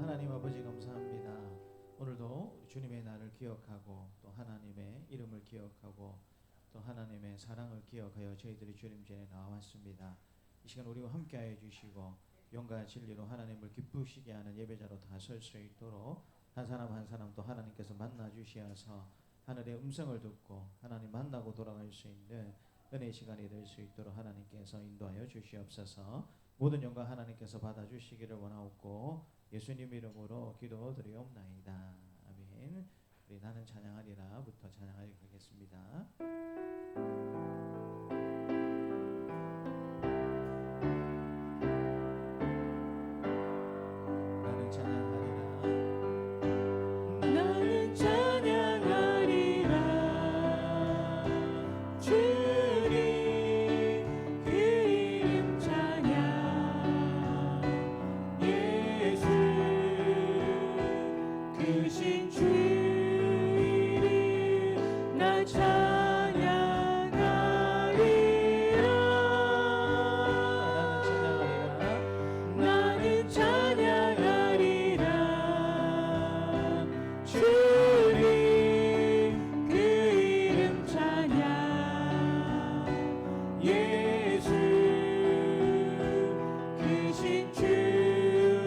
하나님 아버지 감사합니다. 오늘도 주님의 날을 기억하고 또 하나님의 이름을 기억하고 또 하나님의 사랑을 기억하여 저희들이 주님 전에 나왔습니다. 이 시간 우리와 함께하여 주시고 영과 진리로 하나님을 기쁘시게 하는 예배자로 다 설 수 있도록 한 사람 한 사람 또 하나님께서 만나 주시어서 하늘의 음성을 듣고 하나님 만나고 돌아갈 수 있는 은혜의 시간이 될 수 있도록 하나님께서 인도하여 주시옵소서. 모든 영광 하나님께서 받아주시기를 원하옵고 예수님 이름으로 기도드리옵나이다. 아멘. 우리 나는 찬양하리라 부터 찬양하여 가겠습니다. 나는 찬양하리라 나는 찬양하리라 주님 그 이름 찬양 예수 크신 주 이름 나 찬양하리라 나는 찬양하리라 주님 그 이름 찬양 예수 크신 주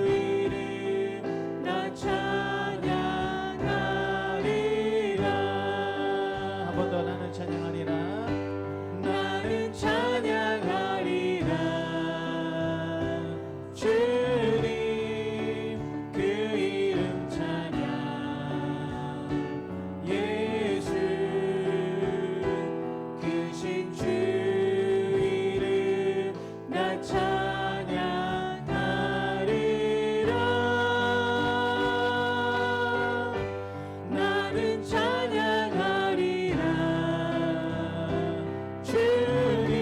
이름 나 찬양하리라 한 번 더 나는 찬양하리라 나는 찬양하리라 주님 그 이름 찬양 예수 크신 주 이름 나 찬양하리라 나는 찬양하리라 주님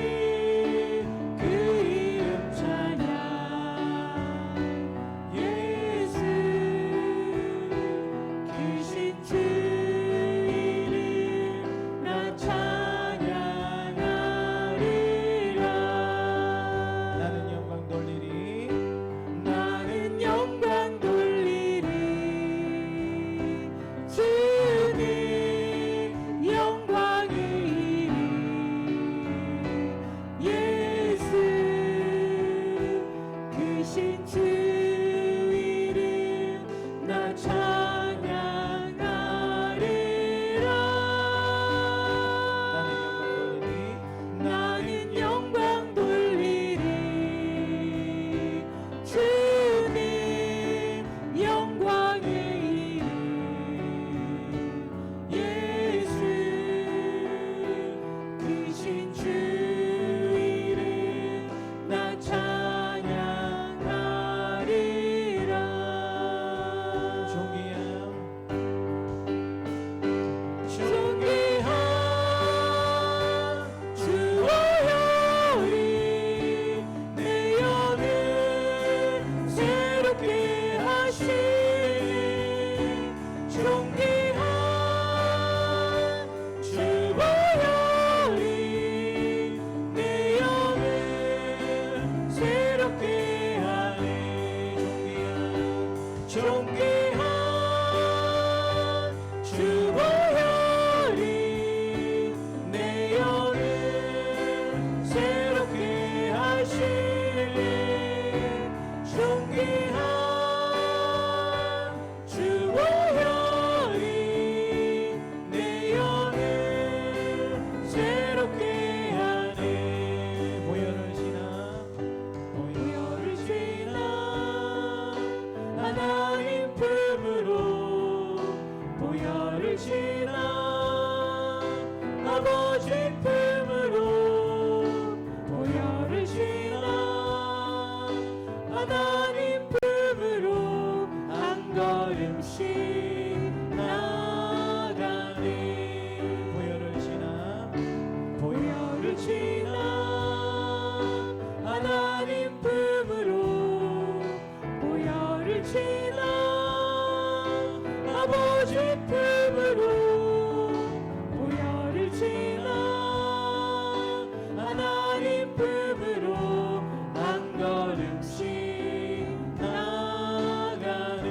그 이름 찬양 예수 크신 주 이름 나 찬양하리라 나는 영광 돌리리 나는 영광 돌리리 주님 영광이니 예수 크신 주 이름 나 찬양하리라 나는 영광 돌리리 나는 영광 돌리리 주님 영광의 이름 예수 크신 주 이름 나 찬양하리라 존귀함 존귀한 주와여리 내 영을 새롭게 하시니 존귀한 주와여리 내 영을 새롭게 하네 존귀한 주와여리 내 영을 새롭게 하시네 존귀한 주와여리 내 영을 새롭게 하네 보혈을 지나 보혈을 지나 하나님 품으로 보혈을 지나 아버지 품으로 보혈을 지나 하나님 품으로 한 걸음씩 나가네 보혈을 지나 보혈을 지나 하나님 품으로 보혈을 지나 아버지 품으로 보혈을 지나 하나님 품으로 한 걸음씩 나가네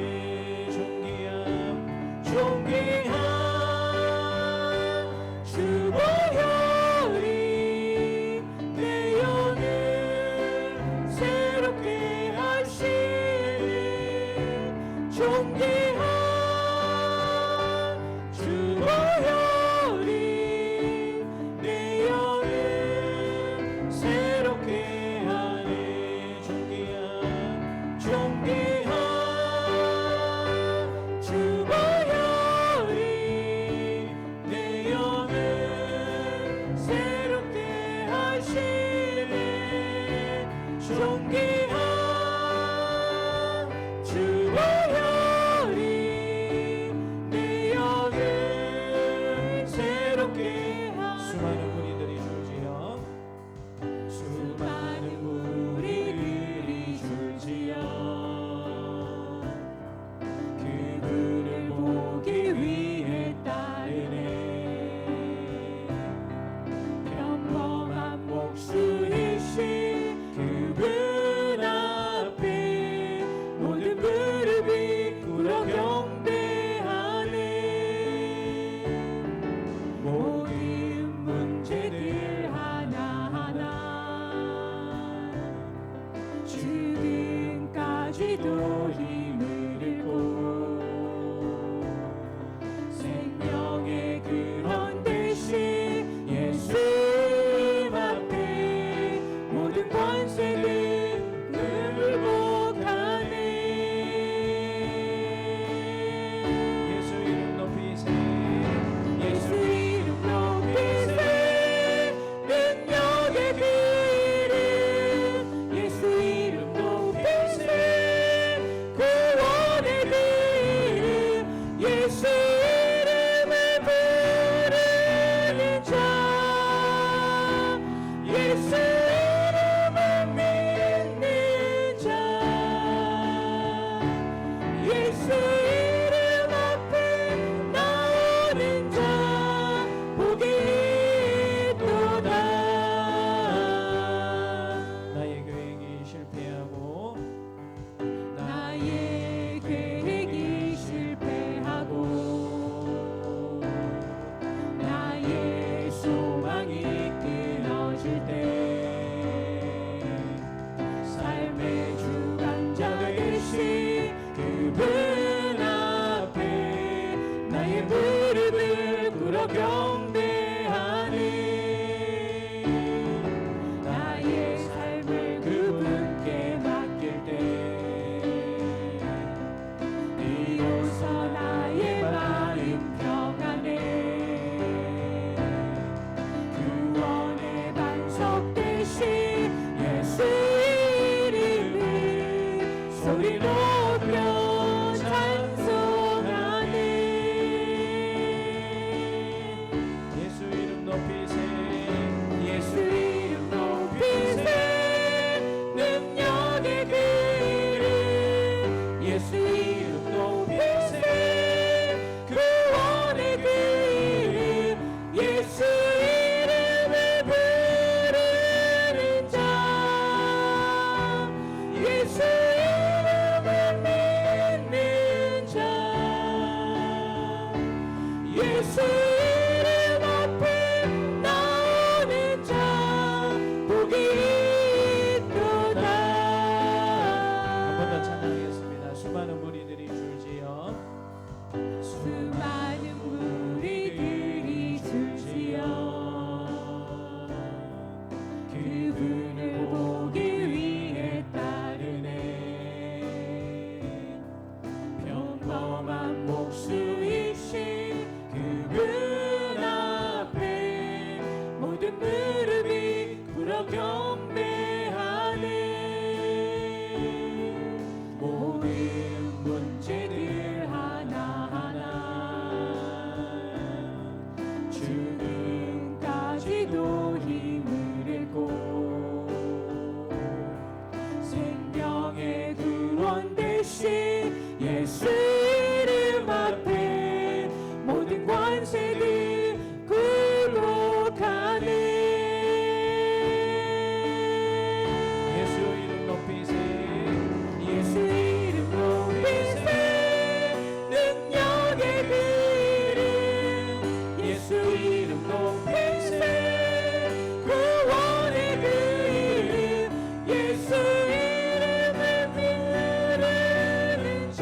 존귀한 주 보혈이 내 영을 새롭게 하네. 존귀한 주 보혈이 내 영을 새롭게 하시네. 존귀한 주 보혈이 내 영을 새롭게 하시네. 수많은 무리들이 줄지어 수많은 무리들이 줄지어 그분을 보기 위해 따르네. 평범한 목수이신 그분 앞에 모든 무릎이 꿇어 경배하네. 모든 문제들 하나하나 죽음까지도 힘을 잃고 생명의 근원 되신 예수 앞에 모든 권세를 굴복하네. 예수 이름 높이세. 예수 이름 높이세. 능력의 그 이름 예수 이름 높이세. 구원의 그 이름 예수 이름을 부르는 자 예수 이름을 믿는 자 예수 이름 앞에 나오는 자 복이 있도다. 나의 계획이 실패하고 나의 계획이 실패하고 나의 소망이 끊어질 때 삶의 주관자 되신 그분 앞에 나의 무릎을 꿇어 경배하네. 나의 삶을 그분께 맡길 때 비로소 나의 마음 평안해. 구원의 반석 되신 예수 이름을 소리 높여 찬송하네. 예수 이름 높이세. 예수 이름 높이세. 능력의 그 이름 예수 이름 높이세. 구원의 그 이름 예수 이름을 부르는 자 예수 이름을 믿는 자 예수 이름 앞에 나오는 자 복이 있도다. 한 번 더 찬양하겠습니다. 수많은 무리들이 줄지어 수많은 무리들이 줄지어 그분을 보기 위해 따르네. 평범한 목수이신 그분 앞에 모든 무릎이 꿇어 경배하네. 모든 문제들 하나하나 죽음까지도 힘을 잃고 생명의 근원 되신 예수 이름 앞에 모든 관세들 굴복하네. 예수 이름 높이세. 예수 이름 높이세. 능력의 그 이름 예수 이름 높이세. 구원의 그 이름 예수 이름을 부르는 자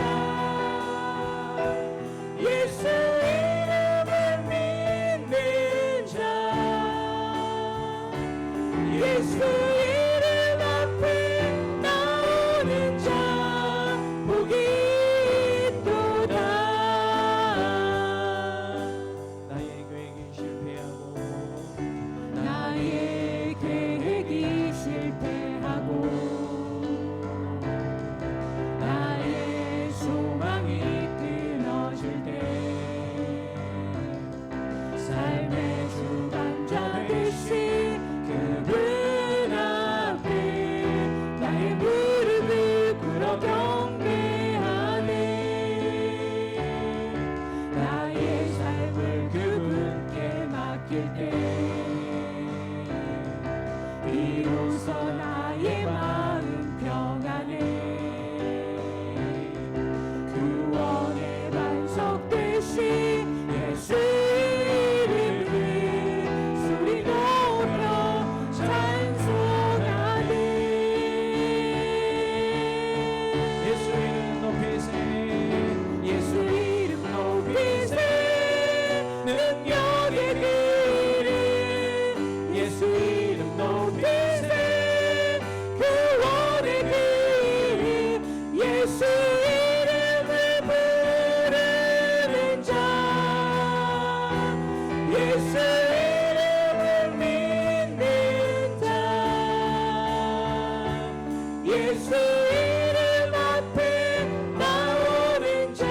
예수 이름 앞에 나오는 자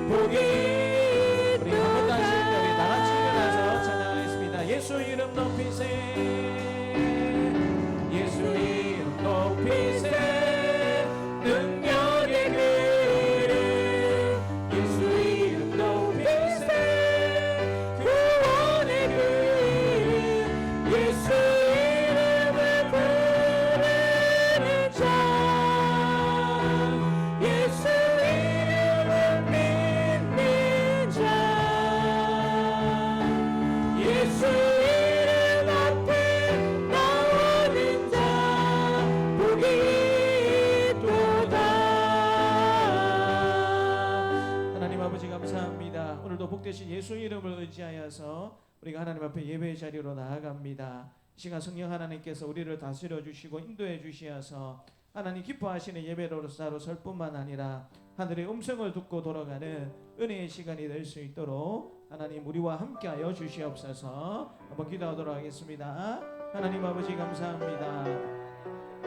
복이 우리 한 번 다시 우리 다 같이 일어나서 찬양하겠습니다. 예수 이름 높이세 예수 이름 높이세 능력의 그름 예수 이름 높이세 구원의 그름 예수 이름을 부르는 자 예수 이름을 믿는 자 예수 이름 앞에 나오는 자 복이 있도다. 하나님 아버지 감사합니다. 오늘도 복되신 예수 이름을 의지하여서 우리가 하나님 앞에 예배의 자리로 나아갑니다. 이 시간 성령 하나님께서 우리를 다스려 주시고 인도해 주시어서 하나님 기뻐하시는 예배로서 설 뿐만 아니라 하늘의 음성을 듣고 돌아가는 은혜의 시간이 될 수 있도록 하나님 우리와 함께하여 주시옵소서. 한번 기도하도록 하겠습니다. 하나님 아버지 감사합니다.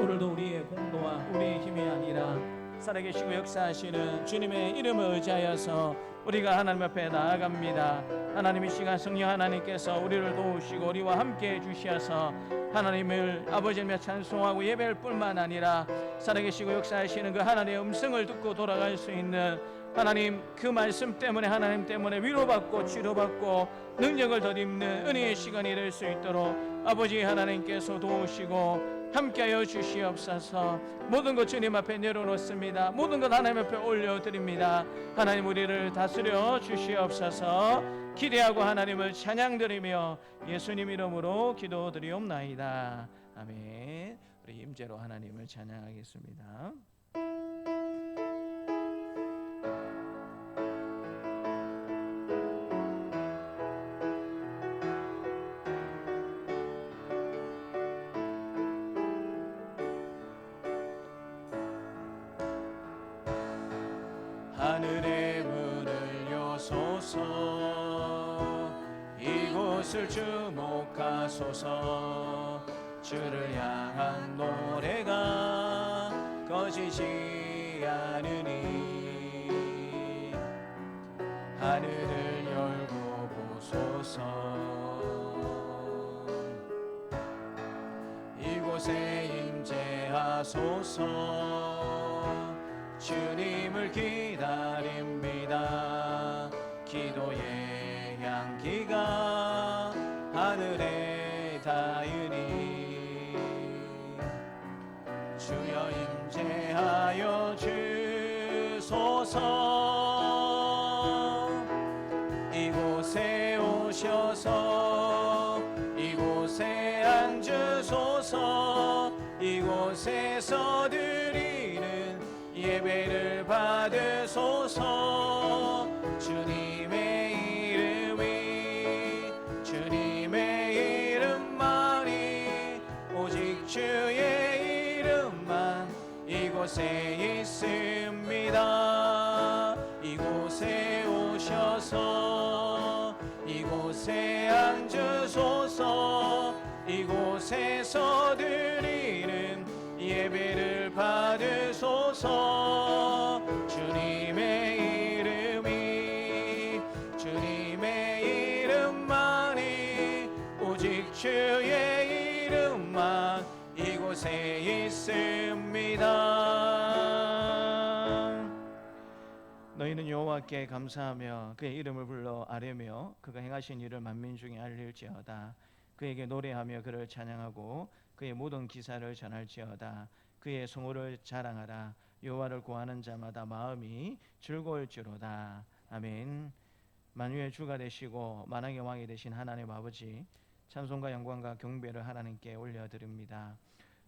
오늘도 우리의 공로와 우리의 힘이 아니라 살아계시고 역사하시는 주님의 이름을 의지하여서 우리가 하나님 앞에 나아갑니다. 하나님 이 시간 성령 하나님께서 우리를 도우시고 우리와 함께 해주셔서 하나님을 아버지며 찬송하고 예배할 뿐만 아니라 살아계시고 역사하시는 그 하나님의 음성을 듣고 돌아갈 수 있는 하나님 그 말씀 때문에 하나님 때문에 위로받고 치료받고 능력을 덧입는 은혜의 시간이 될 수 있도록 아버지 하나님께서 도우시고 함께하여 주시옵소서. 모든 것 주님 앞에 내려놓습니다. 모든 것 하나님 앞에 올려드립니다. 하나님 우리를 다스려 주시옵소서. 기대하고 하나님을 찬양드리며 예수님 이름으로 기도드리옵나이다. 아멘. 우리 임재로 하나님을 찬양하겠습니다. 하늘의 문을 여소서 이곳을 주목하소서 주를 향한 노래가 꺼지지 않으니 하늘을 열고 보소서 이곳에 임재하소서 주님을 기다립니다. 기도의 향기가 하늘에 닿으니 주여 임재하여 주소서 이곳에 오셔서 이곳에 앉으소서 이곳에서 드리는 예배를 받으소서 주님의 이름이 주님의 이름만이 오직 주의 이름만 이곳에 있습니다. 이곳에 오셔서 이곳에 앉으소서 이곳에서 드리는 예배를 받으소서 주님의 이름이 주님의 이름만이 오직 주의 이름만 이곳에 있습니다. 너희는 여호와께 감사하며 그의 이름을 불러 아뢰며 그가 행하신 일을 만민 중에 알릴지어다. 그에게 노래하며 그를 찬양하고 그의 모든 기사를 전할지어다. 그의 성호를 자랑하라. 여호와를 구하는 자마다 마음이 즐거울지로다. 아멘. 만유의 주가 되시고 만왕의 왕이 되신 하나님 아버지, 찬송과 영광과 경배를 하나님께 올려드립니다.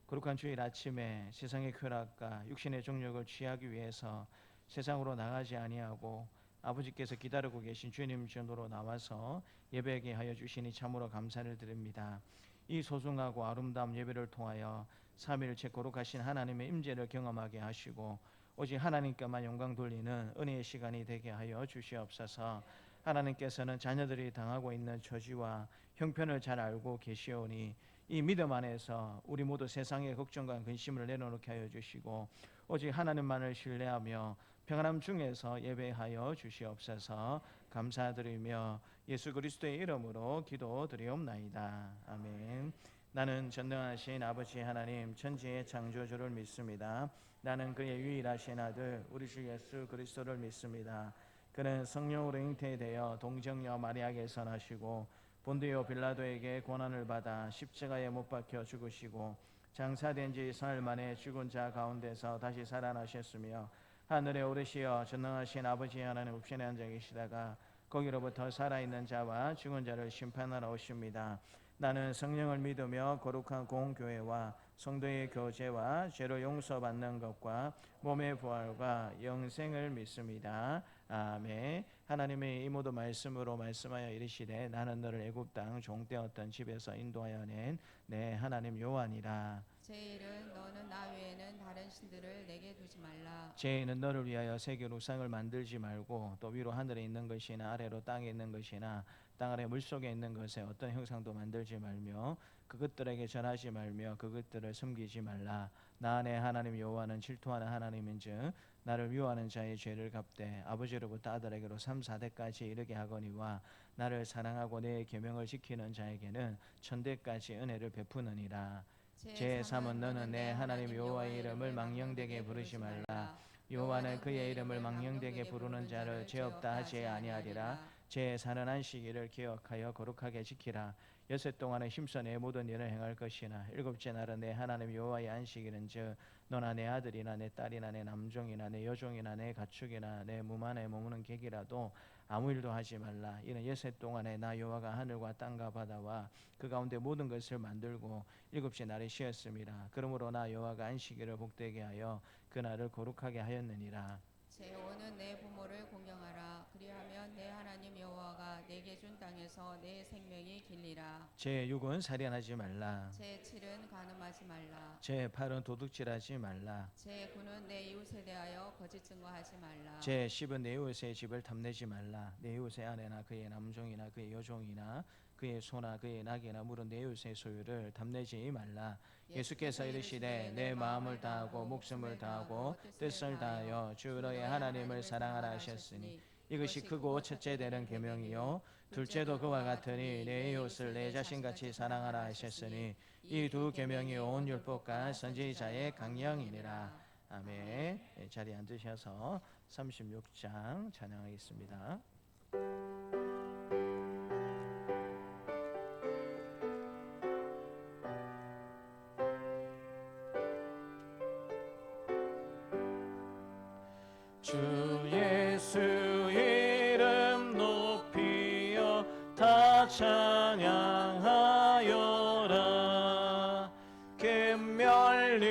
거룩한 주일 아침에 세상의 쾌락과 육신의 정욕을 취하기 위해서 세상으로 나가지 아니하고 아버지께서 기다리고 계신 주님 전으로 나와서 예배하게 하여 주시니 참으로 감사를 드립니다. 이 소중하고 아름다운 예배를 통하여 3일째 거룩하신 하나님의 임재를 경험하게 하시고 오직 하나님께만 영광 돌리는 은혜의 시간이 되게 하여 주시옵소서. 하나님께서는 자녀들이 당하고 있는 처지와 형편을 잘 알고 계시오니 이 믿음 안에서 우리 모두 세상의 걱정과 근심을 내려놓게 하여 주시고 오직 하나님만을 신뢰하며 평안함 중에서 예배하여 주시옵소서. 감사드리며 예수 그리스도의 이름으로 기도드리옵나이다. 아멘. 나는 전능하신 아버지 하나님 천지의 창조주를 믿습니다. 나는 그의 유일하신 아들 우리 주 예수 그리스도를 믿습니다. 그는 성령으로 잉태되어 동정녀 마리아에게서 나시고 본디오 빌라도에게 고난을 받아 십자가에 못 박혀 죽으시고 장사된 지 사흘 만에 죽은 자 가운데서 다시 살아나셨으며 하늘에 오르시어 전능하신 아버지 하나님 우편에 앉아 계시다가 거기로부터 살아있는 자와 죽은 자를 심판하러 오십니다. 나는 성령을 믿으며 거룩한 공교회와 성도의 교제와 죄를 용서받는 것과 몸의 부활과 영생을 믿습니다. 아멘. 하나님의 이 모든 말씀으로 말씀하여 이르시되 나는 너를 애굽 땅 종되었던 집에서 인도하여 낸 내 하나님 여호와니라. 제1은 너는 나 외에는 다른 신들을 내게 두지 말라. 제2는 너를 위하여 세계 우상을 만들지 말고 또 위로 하늘에 있는 것이나 아래로 땅에 있는 것이나 땅 아래 물속에 있는 것에 어떤 형상도 만들지 말며 그것들에게 절하지 말며 그것들을 섬기지 말라. 나 내 하나님 여호와는 질투하는 하나님인즉 나를 미워하는 자의 죄를 갚되 아버지로부터 아들에게로 3, 4대까지 이르게 하거니와 나를 사랑하고 내 계명을 지키는 자에게는 천대까지 은혜를 베푸느니라. 제3은 너는 내 하나님 여호와의 이름을 망령되게 부르지 말라. 여호와는 그의 이름을 망령되게 부르는 자를 죄 없다 하지 아니하리라. 제4는 안식일을 기억하여 거룩하게 지키라. 여섯 동안에 힘써 내 모든 일을 행할 것이나 일곱째 날은 내 하나님 여호와의 안식일은즉 너나 내 아들이나 내 딸이나 내 남종이나 내 여종이나 내 가축이나 내 몸 안에 머무는 객이라도 아무 일도 하지 말라. 이는 여섯 동안에 나 여호와가 하늘과 땅과 바다와 그 가운데 모든 것을 만들고 일곱째 날에 쉬었음이라. 그러므로 나 여호와가 안식일을 복되게 하여 그 날을 거룩하게 하였느니라. 제5는 내 부모를 공경하라. 그리하면 내 하나님 여호와가 내게 준 땅에서 내 생명이 길리라. 제6은 살인하지 말라. 제7은 간음하지 말라. 제8은 도둑질하지 말라. 제9는 내 이웃에 대하여 거짓 증거하지 말라. 제10은 내 이웃의 집을 탐내지 말라. 내 이웃의 아내나 그의 남종이나 그의 여종이나 그의 소나 그의 낙이나 물은 내 이웃의 소유를 탐내지 말라. 예수께서 이르시되 내 마음을 다하고 목숨을 다하고 뜻을 다하여 주 너의 하나님을 사랑하라 하셨으니 이것이 크고 첫째 되는 계명이요 둘째도 그와 같으니 내 이웃을 내 자신같이 사랑하라 하셨으니 이 두 계명이 온 율법과 선지자의 강령이니라. 아멘. 자리에 앉으셔서 36장 찬양하겠습니다. 주 예수 이름 높이어 다 찬양하여라.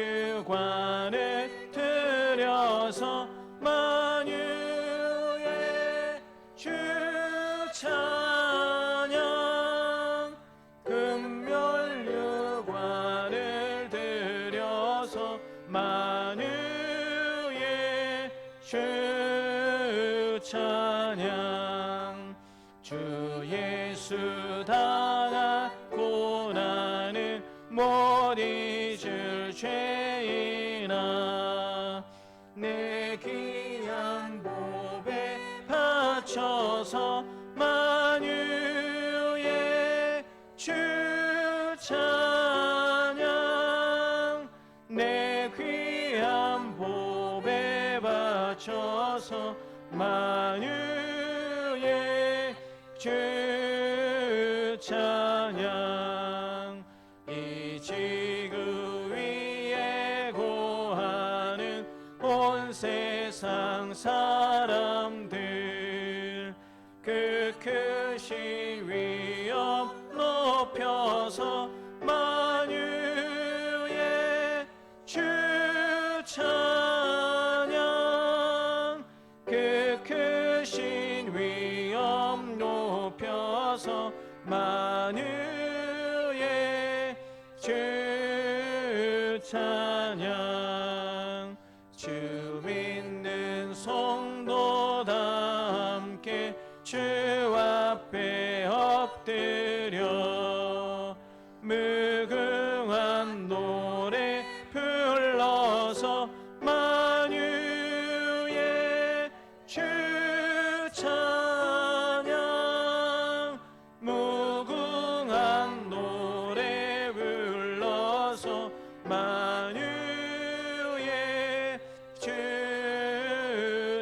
금멸류관을 들여서 만유의 주 찬양. 금멸류관을 들여서 만유의 주 찬양. 주 예수 당한 고난을 못 잊을 죄인아 내 귀한 보배 바쳐서 만유의 주 찬양. 내 귀한 보배 바쳐서 만유의 주 찬양. 이 지구 위에 고하는 온 세상 사람들 그 크신 위엄 높여서 만유의 주 찬양. 그 크신 위엄 높여서 만유의 주 찬양. 주 믿는 성도 다 함께 주 앞에 엎드려 묵은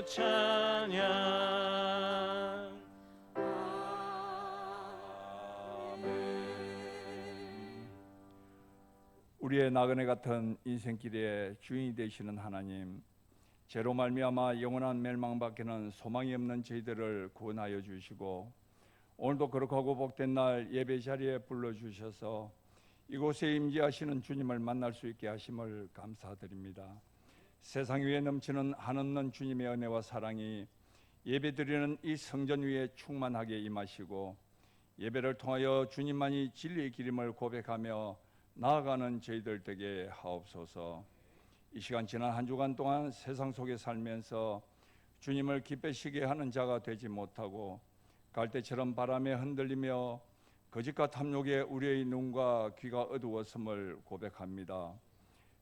찬양. 우리의 나그네 같은 인생길의 주인이 되시는 하나님, 죄로 말미암아 영원한 멸망밖에는 소망이 없는 저희들을 구원하여 주시고, 오늘도 거룩하고 복된 날 예배 자리에 불러주셔서 이곳에 임재하시는 주님을 만날 수 있게 하심을 감사드립니다. 세상 위에 넘치는 한없는 주님의 은혜와 사랑이 예배드리는 이 성전 위에 충만하게 임하시고, 예배를 통하여 주님만이 진리의 길임을 고백하며 나아가는 저희들 되게 하옵소서. 이 시간 지난 한 주간 동안 세상 속에 살면서 주님을 기쁘시게 하는 자가 되지 못하고 갈대처럼 바람에 흔들리며 거짓과 탐욕에 우리의 눈과 귀가 어두웠음을 고백합니다.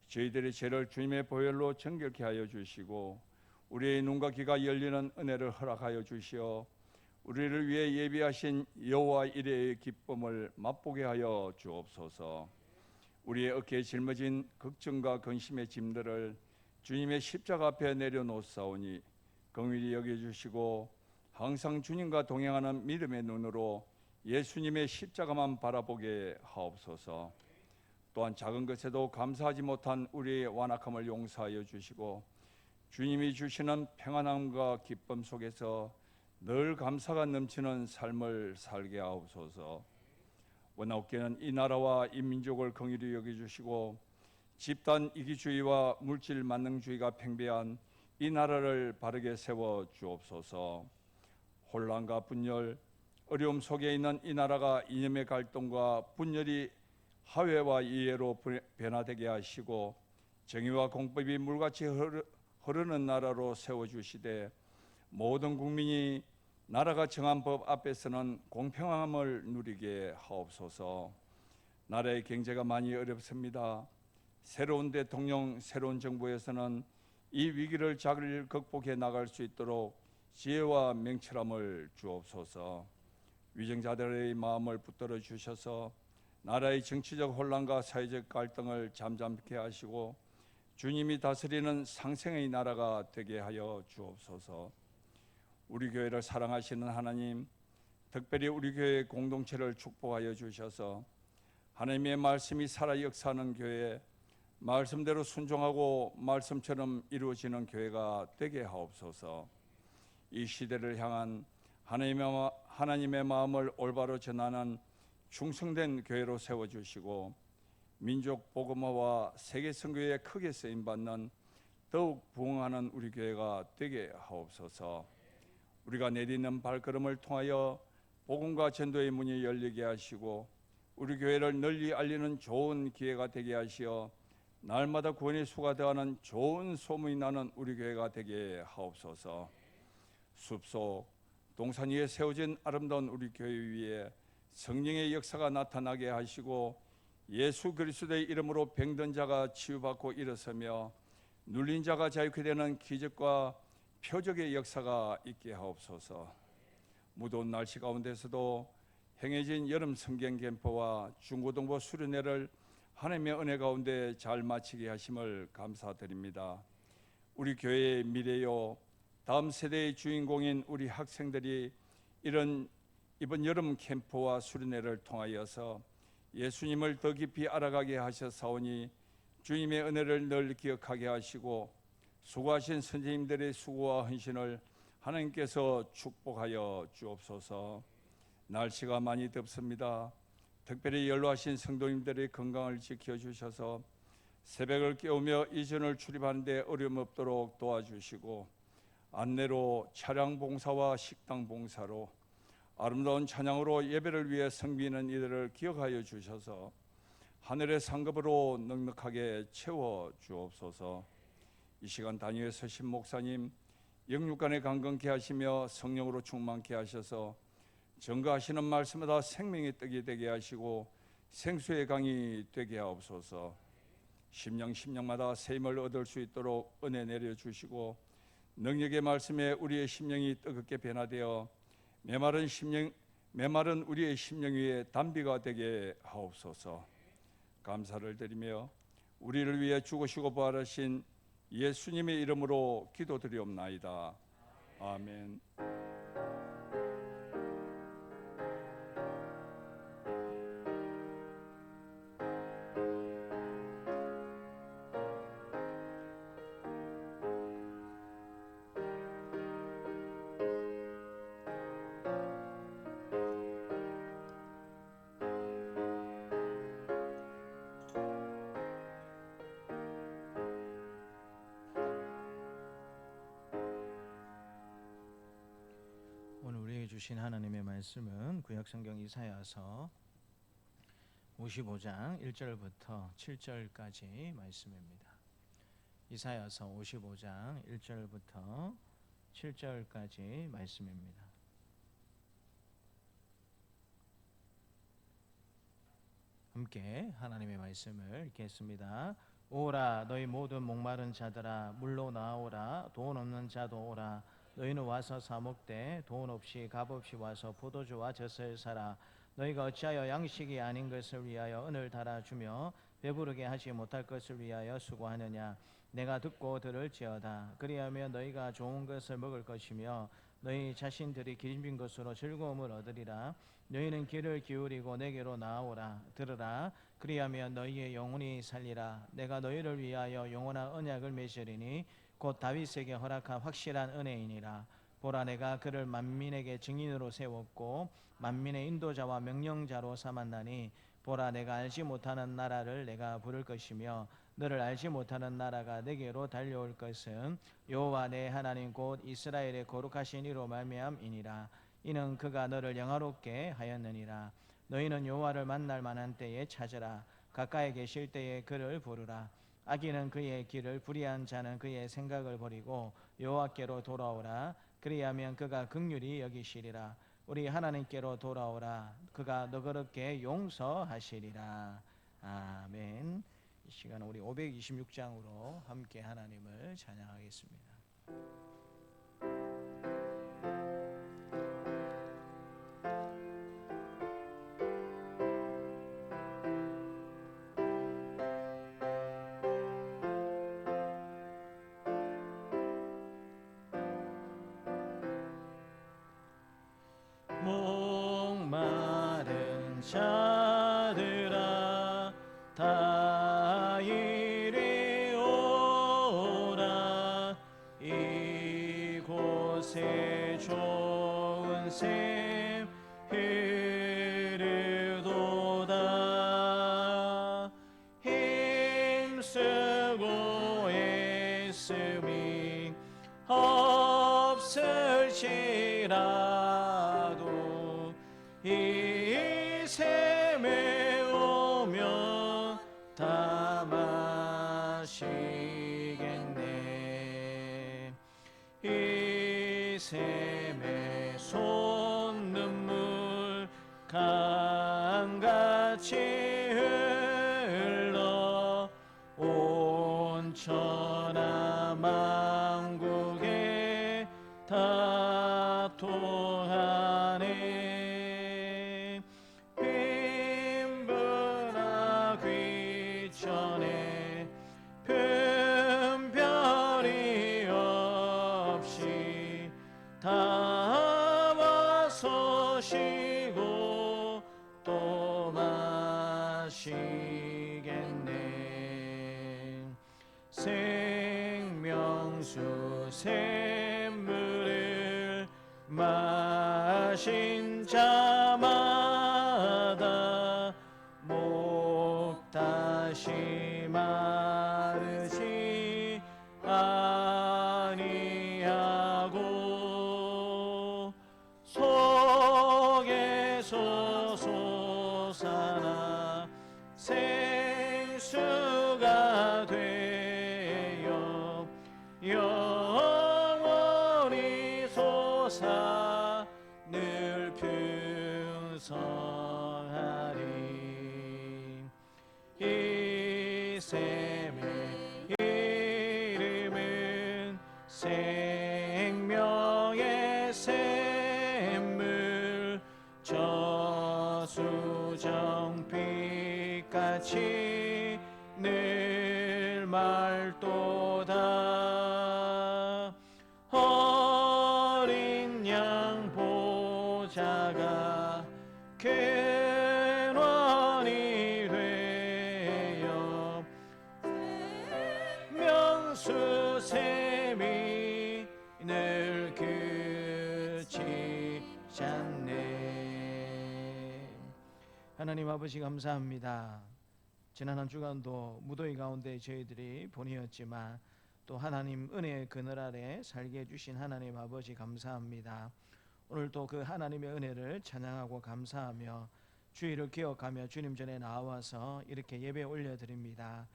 저희들의 죄를 주님의 보혈로 정결케 하여 주시고 우리의 눈과 귀가 열리는 은혜를 허락하여 주시어 우리를 위해 예비하신 여호와 이레의 기쁨을 맛보게 하여 주옵소서. 우리의 어깨에 짊어진 걱정과 근심의 짐들을 주님의 십자가 앞에 내려놓사오니 긍휼히 여겨주시고 항상 주님과 동행하는 믿음의 눈으로 예수님의 십자가만 바라보게 하옵소서. 또한 작은 것에도 감사하지 못한 우리의 완악함을 용서하여 주시고 주님이 주시는 평안함과 기쁨 속에서 늘 감사가 넘치는 삶을 살게 하옵소서. 원하옵기는 이 나라와 이 민족을 긍휼히 여겨주시고 집단 이기주의와 물질 만능주의가 팽배한 이 나라를 바르게 세워 주옵소서. 혼란과 분열, 어려움 속에 있는 이 나라가 이념의 갈등과 분열이 화해와 이해로 변화되게 하시고 정의와 공법이 물같이 흐르는 나라로 세워주시되 모든 국민이 나라가 정한 법 앞에서는 공평함을 누리게 하옵소서. 나라의 경제가 많이 어렵습니다. 새로운 대통령, 새로운 정부에서는 이 위기를 잘 극복해 나갈 수 있도록 지혜와 명철함을 주옵소서. 위정자들의 마음을 붙들어 주셔서 나라의 정치적 혼란과 사회적 갈등을 잠잠케 하시고 주님이 다스리는 상생의 나라가 되게 하여 주옵소서. 우리 교회를 사랑하시는 하나님, 특별히 우리 교회 공동체를 축복하여 주셔서 하나님의 말씀이 살아 역사하는 교회, 말씀대로 순종하고 말씀처럼 이루어지는 교회가 되게 하옵소서. 이 시대를 향한 하나님의 마음을 올바로 전하는 충성된 교회로 세워주시고 민족 복음화와 세계 선교에 크게 쓰임받는 더욱 부흥하는 우리 교회가 되게 하옵소서. 우리가 내딛는 발걸음을 통하여 복음과 전도의 문이 열리게 하시고 우리 교회를 널리 알리는 좋은 기회가 되게 하시어 날마다 구원의 수가 더하는 좋은 소문이 나는 우리 교회가 되게 하옵소서. 숲속 동산 위에 세워진 아름다운 우리 교회 위에 성령의 역사가 나타나게 하시고 예수 그리스도의 이름으로 병든 자가 치유받고 일어서며 눌린 자가 자유케 되는 기적과 표적의 역사가 있게 하옵소서. 무더운 날씨 가운데서도 행해진 여름 성경 캠프와 중고등부 수련회를 하나님의 은혜 가운데 잘 마치게 하심을 감사드립니다. 우리 교회의 미래요 다음 세대의 주인공인 우리 학생들이 이번 여름 캠프와 수련회를 통하여서 예수님을 더 깊이 알아가게 하셨사오니 주님의 은혜를 늘 기억하게 하시고 수고하신 선생님들의 수고와 헌신을 하나님께서 축복하여 주옵소서. 날씨가 많이 덥습니다. 특별히 연로하신 성도님들의 건강을 지켜주셔서 새벽을 깨우며 이전을 출입하는데 어려움 없도록 도와주시고 안내로 차량 봉사와 식당 봉사로 아름다운 찬양으로 예배를 위해 섬기는 이들을 기억하여 주셔서 하늘의 상급으로 넉넉하게 채워 주옵소서. 이 시간 단위에 서신 목사님 영육간에 강건케 하시며 성령으로 충만케 하셔서 증거하시는 말씀마다 생명의 떡이 되게 하시고 생수의 강이 되게 하옵소서. 심령마다 샘을 얻을 수 있도록 은혜 내려주시고 능력의 말씀에 우리의 심령이 뜨겁게 변화되어 메마른 우리의 심령 위에 담비가 되게 하옵소서. 감사를 드리며 우리를 위해 죽으시고 부활하신 예수님의 이름으로 기도드리옵나이다. 아멘. 오늘 우리에게 주신 하나님의 말씀은 구약성경 이사야서 55장 1절부터 7절까지 말씀입니다. 이사야서 55장 1절부터 7절까지 말씀입니다. 함께 하나님의 말씀을 읽겠습니다. 오라 너희 모든 목마른 자들아 물로 나오라 돈 없는 자도 오라 너희는 와서 사 먹되 돈 없이 값 없이 와서 포도주와 젖을 사라 너희가 어찌하여 양식이 아닌 것을 위하여 은을 달아주며 배부르게 하지 못할 것을 위하여 수고하느냐 내가 듣고 들을지어다 그리하면 너희가 좋은 것을 먹을 것이며 너희 자신들이 기름진 것으로 즐거움을 얻으리라 너희는 귀를 기울이고 내게로 나아오라 들으라 그리하면 너희의 영혼이 살리라 내가 너희를 위하여 영원한 언약을 맺으리니 곧 다윗에게 허락한 확실한 은혜이니라 보라 내가 그를 만민에게 증인으로 세웠고 만민의 인도자와 명령자로 삼았나니 보라 내가 알지 못하는 나라를 내가 부를 것이며 너를 알지 못하는 나라가 내게로 달려올 것은 여호와 내 하나님 곧 이스라엘의 거룩하신 이로 말미암이니라 이는 그가 너를 영화롭게 하였느니라 너희는 여호와를 만날 만한 때에 찾으라 가까이 계실 때에 그를 부르라 악인은 그의 길을 불의한 자는 그의 생각을 버리고 여호와께로 돌아오라 그리하면 그가 긍휼히 여기시리라 우리 하나님께로 돌아오라 그가 너그럽게 용서하시리라 아멘. 이 시간 우리 526장으로 함께 하나님을 찬양하겠습니다. 목마른 자들아 다 이리 오라 이곳에 좋은 샘 흐르도다 힘쓰고 애씀이 없을지라도 이 샘에 오면 다 마시겠네 이 샘에 솟는물 강같이 흘러 온 천하 만국에 다 통하네 빈부나 귀천에 분별이 없이 다 와서 쉬고 또 마시겠네 생명수 샘물을 마신 자마다 목 다시 마르지 아니하고 속에서 솟아나 생수가 되어 영원히 솟아 늘 풍성하리 이 샘의 이름은 생명의 샘물 저수정빛같이 늘 맑도다 나가 근원이 되어 명수샘이 늘 그치지 않네. 하나님 아버지 감사합니다. 지난 한 주간도 무더위 가운데 저희들이 보내었지만 또 하나님 은혜의 그늘 아래 살게 해주신 하나님 아버지 감사합니다. 오늘도 그 하나님의 은혜를 찬양하고 감사하며 주의를 기억하며 주님 전에 나와서 이렇게 예배 올려드립니다.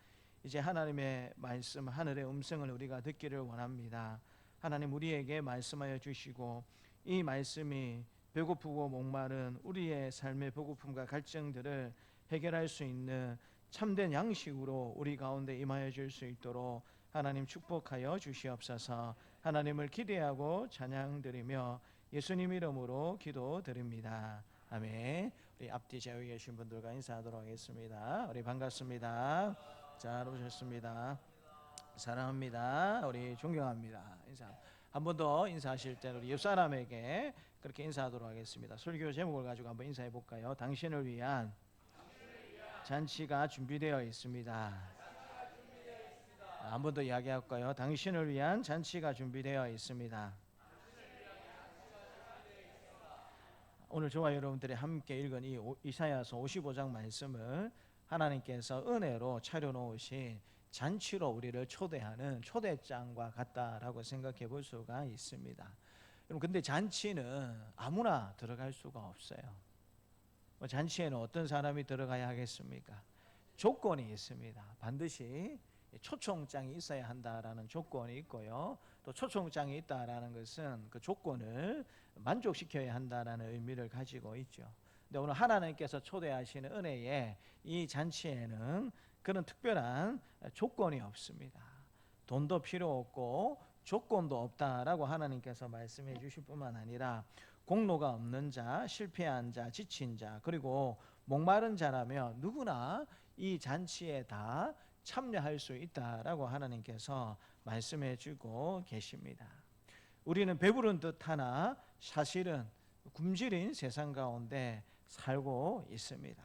이제 하나님의 말씀, 하늘의 음성을 우리가 듣기를 원합니다. 하나님 우리에게 말씀하여 주시고 이 말씀이 배고프고 목마른 우리의 삶의 배고픔과 갈증들을 해결할 수 있는 참된 양식으로 우리 가운데 임하여 줄 수 있도록 하나님 축복하여 주시옵소서. 하나님을 기대하고 찬양드리며 예수님 이름으로 기도드립니다. 아멘. 우리 앞뒤 좌우에 계신 분들과 인사하도록 하겠습니다. 우리 반갑습니다. 잘 오셨습니다. 사랑합니다. 우리 존경합니다. 인사. 한 번 더 인사하실 때 우리 옆사람에게 그렇게 인사하도록 하겠습니다. 설교 제목을 가지고 한번 인사해 볼까요? 당신을 위한 잔치가 준비되어 있습니다. 한 번 더 이야기할까요? 당신을 위한 잔치가 준비되어 있습니다. 오늘 저와 여러분들이 함께 읽은 이 이사야서 55장 말씀을 하나님께서 은혜로 차려놓으신 잔치로 우리를 초대하는 초대장과 같다라고 생각해 볼 수가 있습니다. 여러분, 근데 잔치는 아무나 들어갈 수가 없어요. 잔치에는 어떤 사람이 들어가야 하겠습니까? 조건이 있습니다. 반드시 초청장이 있어야 한다라는 조건이 있고요. 또 초청장이 있다라는 것은 그 조건을 만족시켜야 한다라는 의미를 가지고 있죠. 근데 오늘 하나님께서 초대하시는 은혜의 이 잔치에는 그런 특별한 조건이 없습니다. 돈도 필요 없고 조건도 없다라고 하나님께서 말씀해 주실 뿐만 아니라 공로가 없는 자, 실패한 자, 지친 자, 그리고 목마른 자라면 누구나 이 잔치에 다 참여할 수 있다라고 하나님께서 말씀해 주고 계십니다. 우리는 배부른 듯 하나 사실은 굶주린 세상 가운데 살고 있습니다.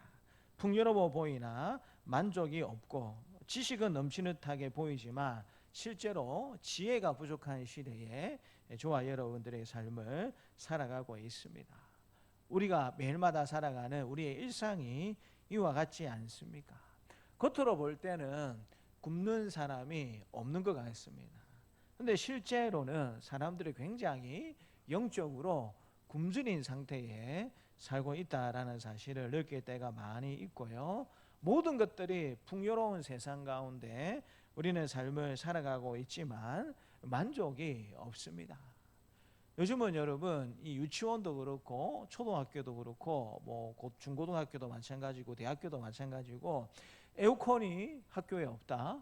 풍요로워 보이나 만족이 없고 지식은 넘치는 듯하게 보이지만 실제로 지혜가 부족한 시대에 저와 여러분들의 삶을 살아가고 있습니다. 우리가 매일마다 살아가는 우리의 일상이 이와 같지 않습니까? 겉으로 볼 때는 굶는 사람이 없는 것 같습니다. 근데 실제로는 사람들이 굉장히 영적으로 굶주린 상태에 살고 있다라는 사실을 느낄 때가 많이 있고요. 모든 것들이 풍요로운 세상 가운데 우리는 삶을 살아가고 있지만 만족이 없습니다. 요즘은 여러분 이 유치원도 그렇고 초등학교도 그렇고 뭐 중고등학교도 마찬가지고 대학교도 마찬가지고 에어컨이 학교에 없다?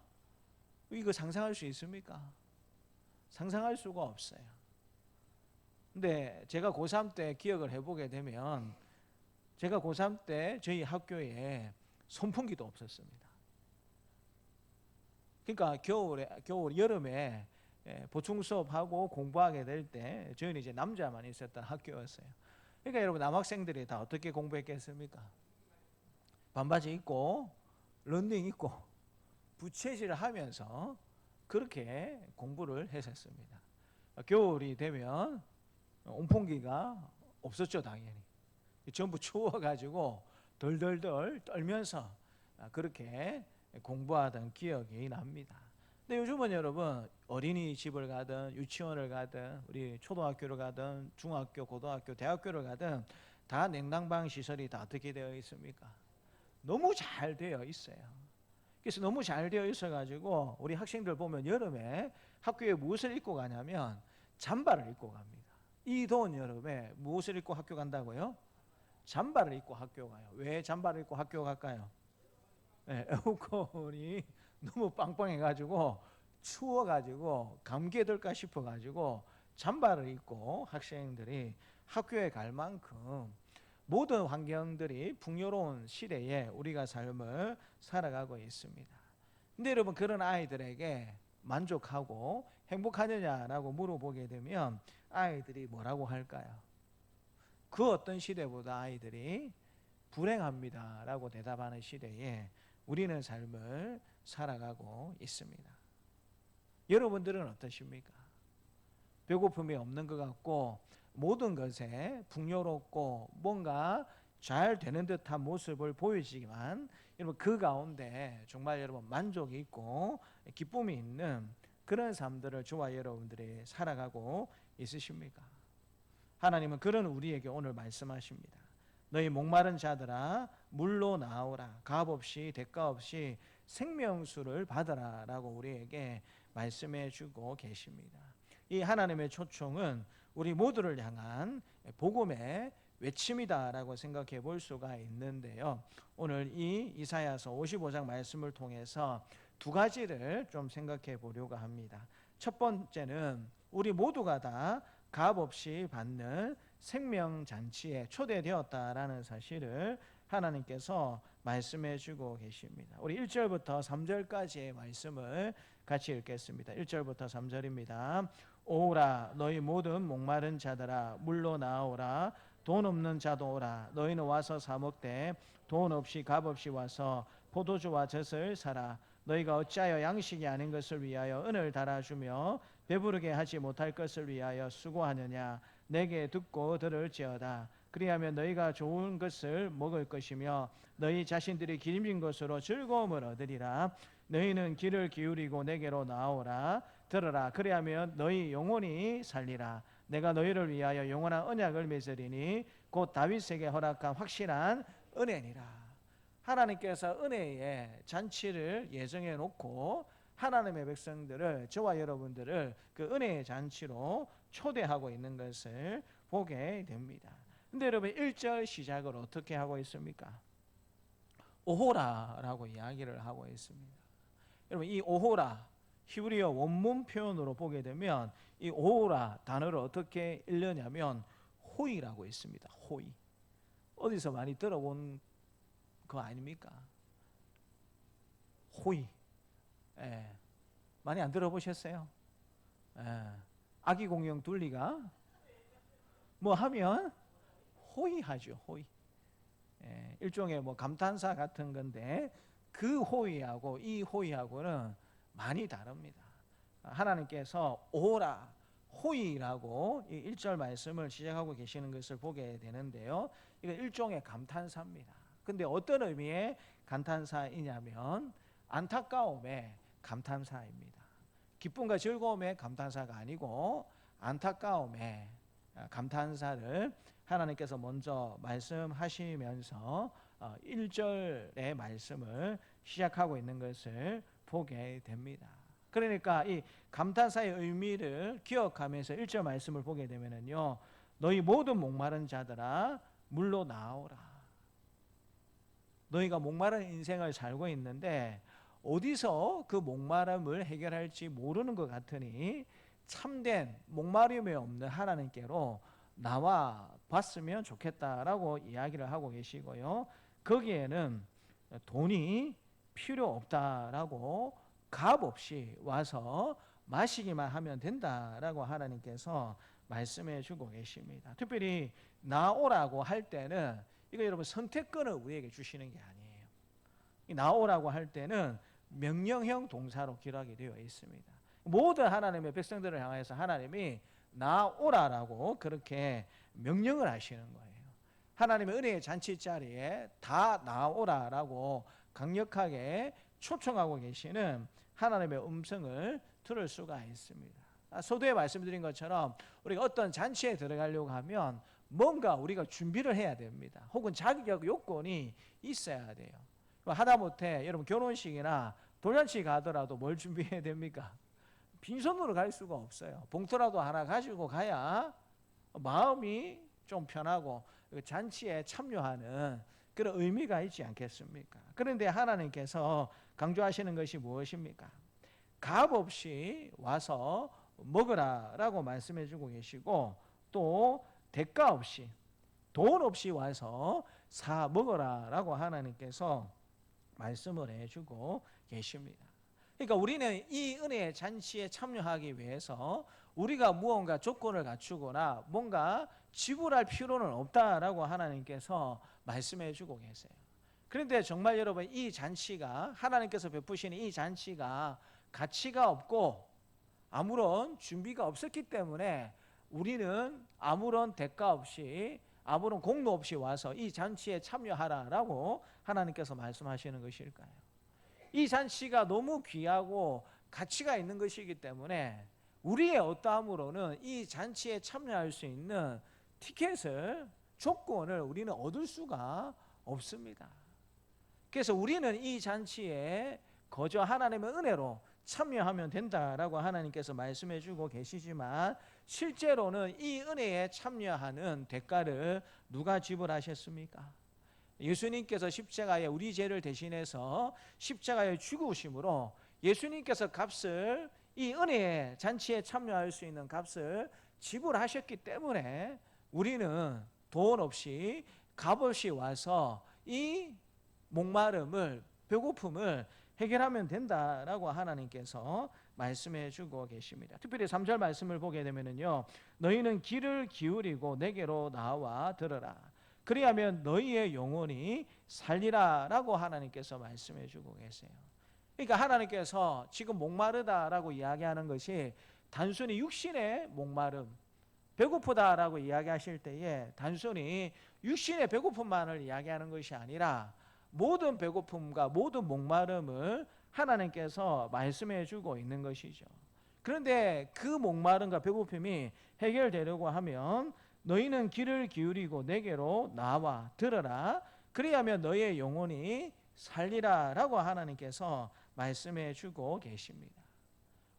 이거 상상할 수 있습니까? 상상할 수가 없어요. 근데 제가 고3 때 기억을 해보게 되면 제가 고3 때 저희 학교에 선풍기도 없었습니다. 그러니까 여름에 보충 수업하고 공부하게 될 때 저희는 이제 남자만 있었던 학교였어요. 그러니까 여러분 남학생들이 다 어떻게 공부했겠습니까? 반바지 입고 런닝 입고 부채질을 하면서 그렇게 공부를 했었습니다. 겨울이 되면 온풍기가 없었죠, 당연히. 전부 추워가지고 덜덜덜 떨면서 그렇게 공부하던 기억이 납니다. 근데 요즘은 여러분 어린이집을 가든 유치원을 가든 우리 초등학교를 가든 중학교, 고등학교, 대학교를 가든 다 냉난방 시설이 다 어떻게 되어 있습니까? 너무 잘 되어 있어요. 그래서 너무 잘 되어 있어가지고 우리 학생들 보면 여름에 학교에 무엇을 입고 가냐면 잠바를 입고 갑니다. 이 더운 여름에 무엇을 입고 학교 간다고요? 잠바를 입고 학교 가요. 왜 잠바를 입고 학교 갈까요? 네, 에어컨이 너무 빵빵해가지고 추워가지고 감기에 들까 싶어가지고 잠바를 입고 학생들이 학교에 갈 만큼 모든 환경들이 풍요로운 시대에 우리가 삶을 살아가고 있습니다. 근데 여러분 그런 아이들에게 만족하고 행복하느냐라고 물어보게 되면 아이들이 뭐라고 할까요? 그 어떤 시대보다 아이들이 불행합니다라고 대답하는 시대에 우리는 삶을 살아가고 있습니다. 여러분들은 어떠십니까? 배고픔이 없는 것 같고 모든 것에 풍요롭고 뭔가 잘 되는 듯한 모습을 보이지만 여러분 그 가운데 정말 여러분 만족이 있고 기쁨이 있는 그런 삶들을 저와 여러분들이 살아가고 있으십니까? 하나님은 그런 우리에게 오늘 말씀하십니다. 너희 목마른 자들아 물로 나오라. 값 없이 대가 없이 생명수를 받으라 라고 우리에게 말씀해 주고 계십니다. 이 하나님의 초청은 우리 모두를 향한 복음의 외침이다라고 생각해 볼 수가 있는데요. 오늘 이 이사야서 55장 말씀을 통해서 두 가지를 좀 생각해 보려고 합니다. 첫 번째는 우리 모두가 다 값 없이 받는 생명잔치에 초대되었다라는 사실을 하나님께서 말씀해 주고 계십니다. 우리 1절부터 3절까지의 말씀을 같이 읽겠습니다. 1절부터 3절입니다. 오라 너희 모든 목마른 자들아 물로 나오라. 돈 없는 자도 오라. 너희는 와서 사 먹되 돈 없이 값 없이 와서 포도주와 젖을 사라. 너희가 어찌하여 양식이 아닌 것을 위하여 은을 달아주며 배부르게 하지 못할 것을 위하여 수고하느냐. 내게 듣고 들을지어다. 그리하면 너희가 좋은 것을 먹을 것이며 너희 자신들이 기름진 것으로 즐거움을 얻으리라. 너희는 귀를 기울이고 내게로 나오라. 들으라. 그리하면 너희 영혼이 살리라. 내가 너희를 위하여 영원한 언약을 맺으리니 곧 다윗에게 허락한 확실한 은혜니라. 하나님께서 은혜의 잔치를 예정해 놓고 하나님의 백성들을 저와 여러분들을 그 은혜의 잔치로 초대하고 있는 것을 보게 됩니다. 근데 여러분 1절 시작을 어떻게 하고 있습니까? 오호라라고 이야기를 하고 있습니다. 여러분 이 오호라 히브리어 원문 표현으로 보게 되면 이 오호라 단어를 어떻게 읽느냐면 호이라고 있습니다. 호이. 어디서 많이 들어본 거 아닙니까? 호이. 예. 많이 안 들어보셨어요? 예. 아기 공룡 둘리가 뭐 하면 호이하죠. 호이. 예. 일종의 뭐 감탄사 같은 건데 그 호이하고 이 호이하고는 많이 다릅니다. 하나님께서 오라 호이라고 이 1절 말씀을 시작하고 계시는 것을 보게 되는데요. 이건 일종의 감탄사입니다. 근데 어떤 의미의 감탄사이냐면 안타까움의 감탄사입니다. 기쁨과 즐거움의 감탄사가 아니고 안타까움의 감탄사를 하나님께서 먼저 말씀하시면서 1절의 말씀을 시작하고 있는 것을 보게 됩니다. 그러니까 이 감탄사의 의미를 기억하면서 1절 말씀을 보게 되면은요. 너희 모든 목마른 자들아 물로 나오라. 너희가 목마른 인생을 살고 있는데 어디서 그 목마름을 해결할지 모르는 것 같으니 참된 목마름이 없는 하나님께로 나와 봤으면 좋겠다라고 이야기를 하고 계시고요. 거기에는 돈이 필요 없다라고 값 없이 와서 마시기만 하면 된다라고 하나님께서 말씀해 주고 계십니다. 특별히 나오라고 할 때는 이거 여러분 선택권을 우리에게 주시는 게 아니에요. 이 나오라고 할 때는 명령형 동사로 기록이 되어 있습니다. 모든 하나님의 백성들을 향해서 하나님이 나오라라고 그렇게 명령을 하시는 거예요. 하나님의 은혜의 잔치 자리에 다 나오라라고 강력하게 초청하고 계시는 하나님의 음성을 들을 수가 있습니다. 서두에 말씀드린 것처럼 우리가 어떤 잔치에 들어가려고 하면 뭔가 우리가 준비를 해야 됩니다. 혹은 자격 요건이 있어야 돼요. 하다못해 여러분 결혼식이나 돌잔치 가더라도 뭘 준비해야 됩니까? 빈손으로 갈 수가 없어요. 봉투라도 하나 가지고 가야 마음이 좀 편하고 잔치에 참여하는 그런 의미가 있지 않겠습니까? 그런데 하나님께서 강조하시는 것이 무엇입니까? 값 없이 와서 먹으라라고 말씀해 주고 계시고 또 대가 없이 돈 없이 와서 사 먹으라라고 하나님께서 말씀을 해주고 계십니다. 그러니까 우리는 이 은혜의 잔치에 참여하기 위해서 우리가 무언가 조건을 갖추거나 뭔가 지불할 필요는 없다라고 하나님께서 말씀해 주고 계세요. 그런데 정말 여러분, 이 잔치가, 하나님께서 베푸시는 이 잔치가 가치가 없고 아무런 준비가 없었기 때문에 우리는 아무런 대가 없이, 아무런 공로 없이 와서 이 잔치에 참여하라라고 하나님께서 말씀하시는 것일까요? 이 잔치가 너무 귀하고 가치가 있는 것이기 때문에 우리의 어떠함으로는 이 잔치에 참여할 수 있는 티켓을, 조건을 우리는 얻을 수가 없습니다. 그래서 우리는 이 잔치에 거저 하나님의 은혜로 참여하면 된다라고 하나님께서 말씀해 주고 계시지만, 실제로는 이 은혜에 참여하는 대가를 누가 지불하셨습니까? 예수님께서 십자가에 우리 죄를 대신해서 십자가에 죽으심으로 예수님께서 값을, 이 은혜의 잔치에 참여할 수 있는 값을 지불하셨기 때문에 우리는 돈 없이, 값 없이 와서 이 목마름을, 배고픔을 해결하면 된다라고 하나님께서 말씀해 주고 계십니다. 특별히 3절 말씀을 보게 되면요, 너희는 귀를 기울이고 내게로 나와 들으라. 그리하면 너희의 영혼이 살리라라고 하나님께서 말씀해 주고 계세요. 그러니까 하나님께서 지금 목마르다라고 이야기하는 것이 단순히 육신의 목마름, 배고프다라고 이야기하실 때에 단순히 육신의 배고픔만을 이야기하는 것이 아니라 모든 배고픔과 모든 목마름을 하나님께서 말씀해 주고 있는 것이죠. 그런데 그 목마름과 배고픔이 해결되려고 하면 너희는 귀를 기울이고 내게로 나와 들으라. 그리하면 너희의 영혼이 살리라라고 하나님께서 말씀해 주고 계십니다.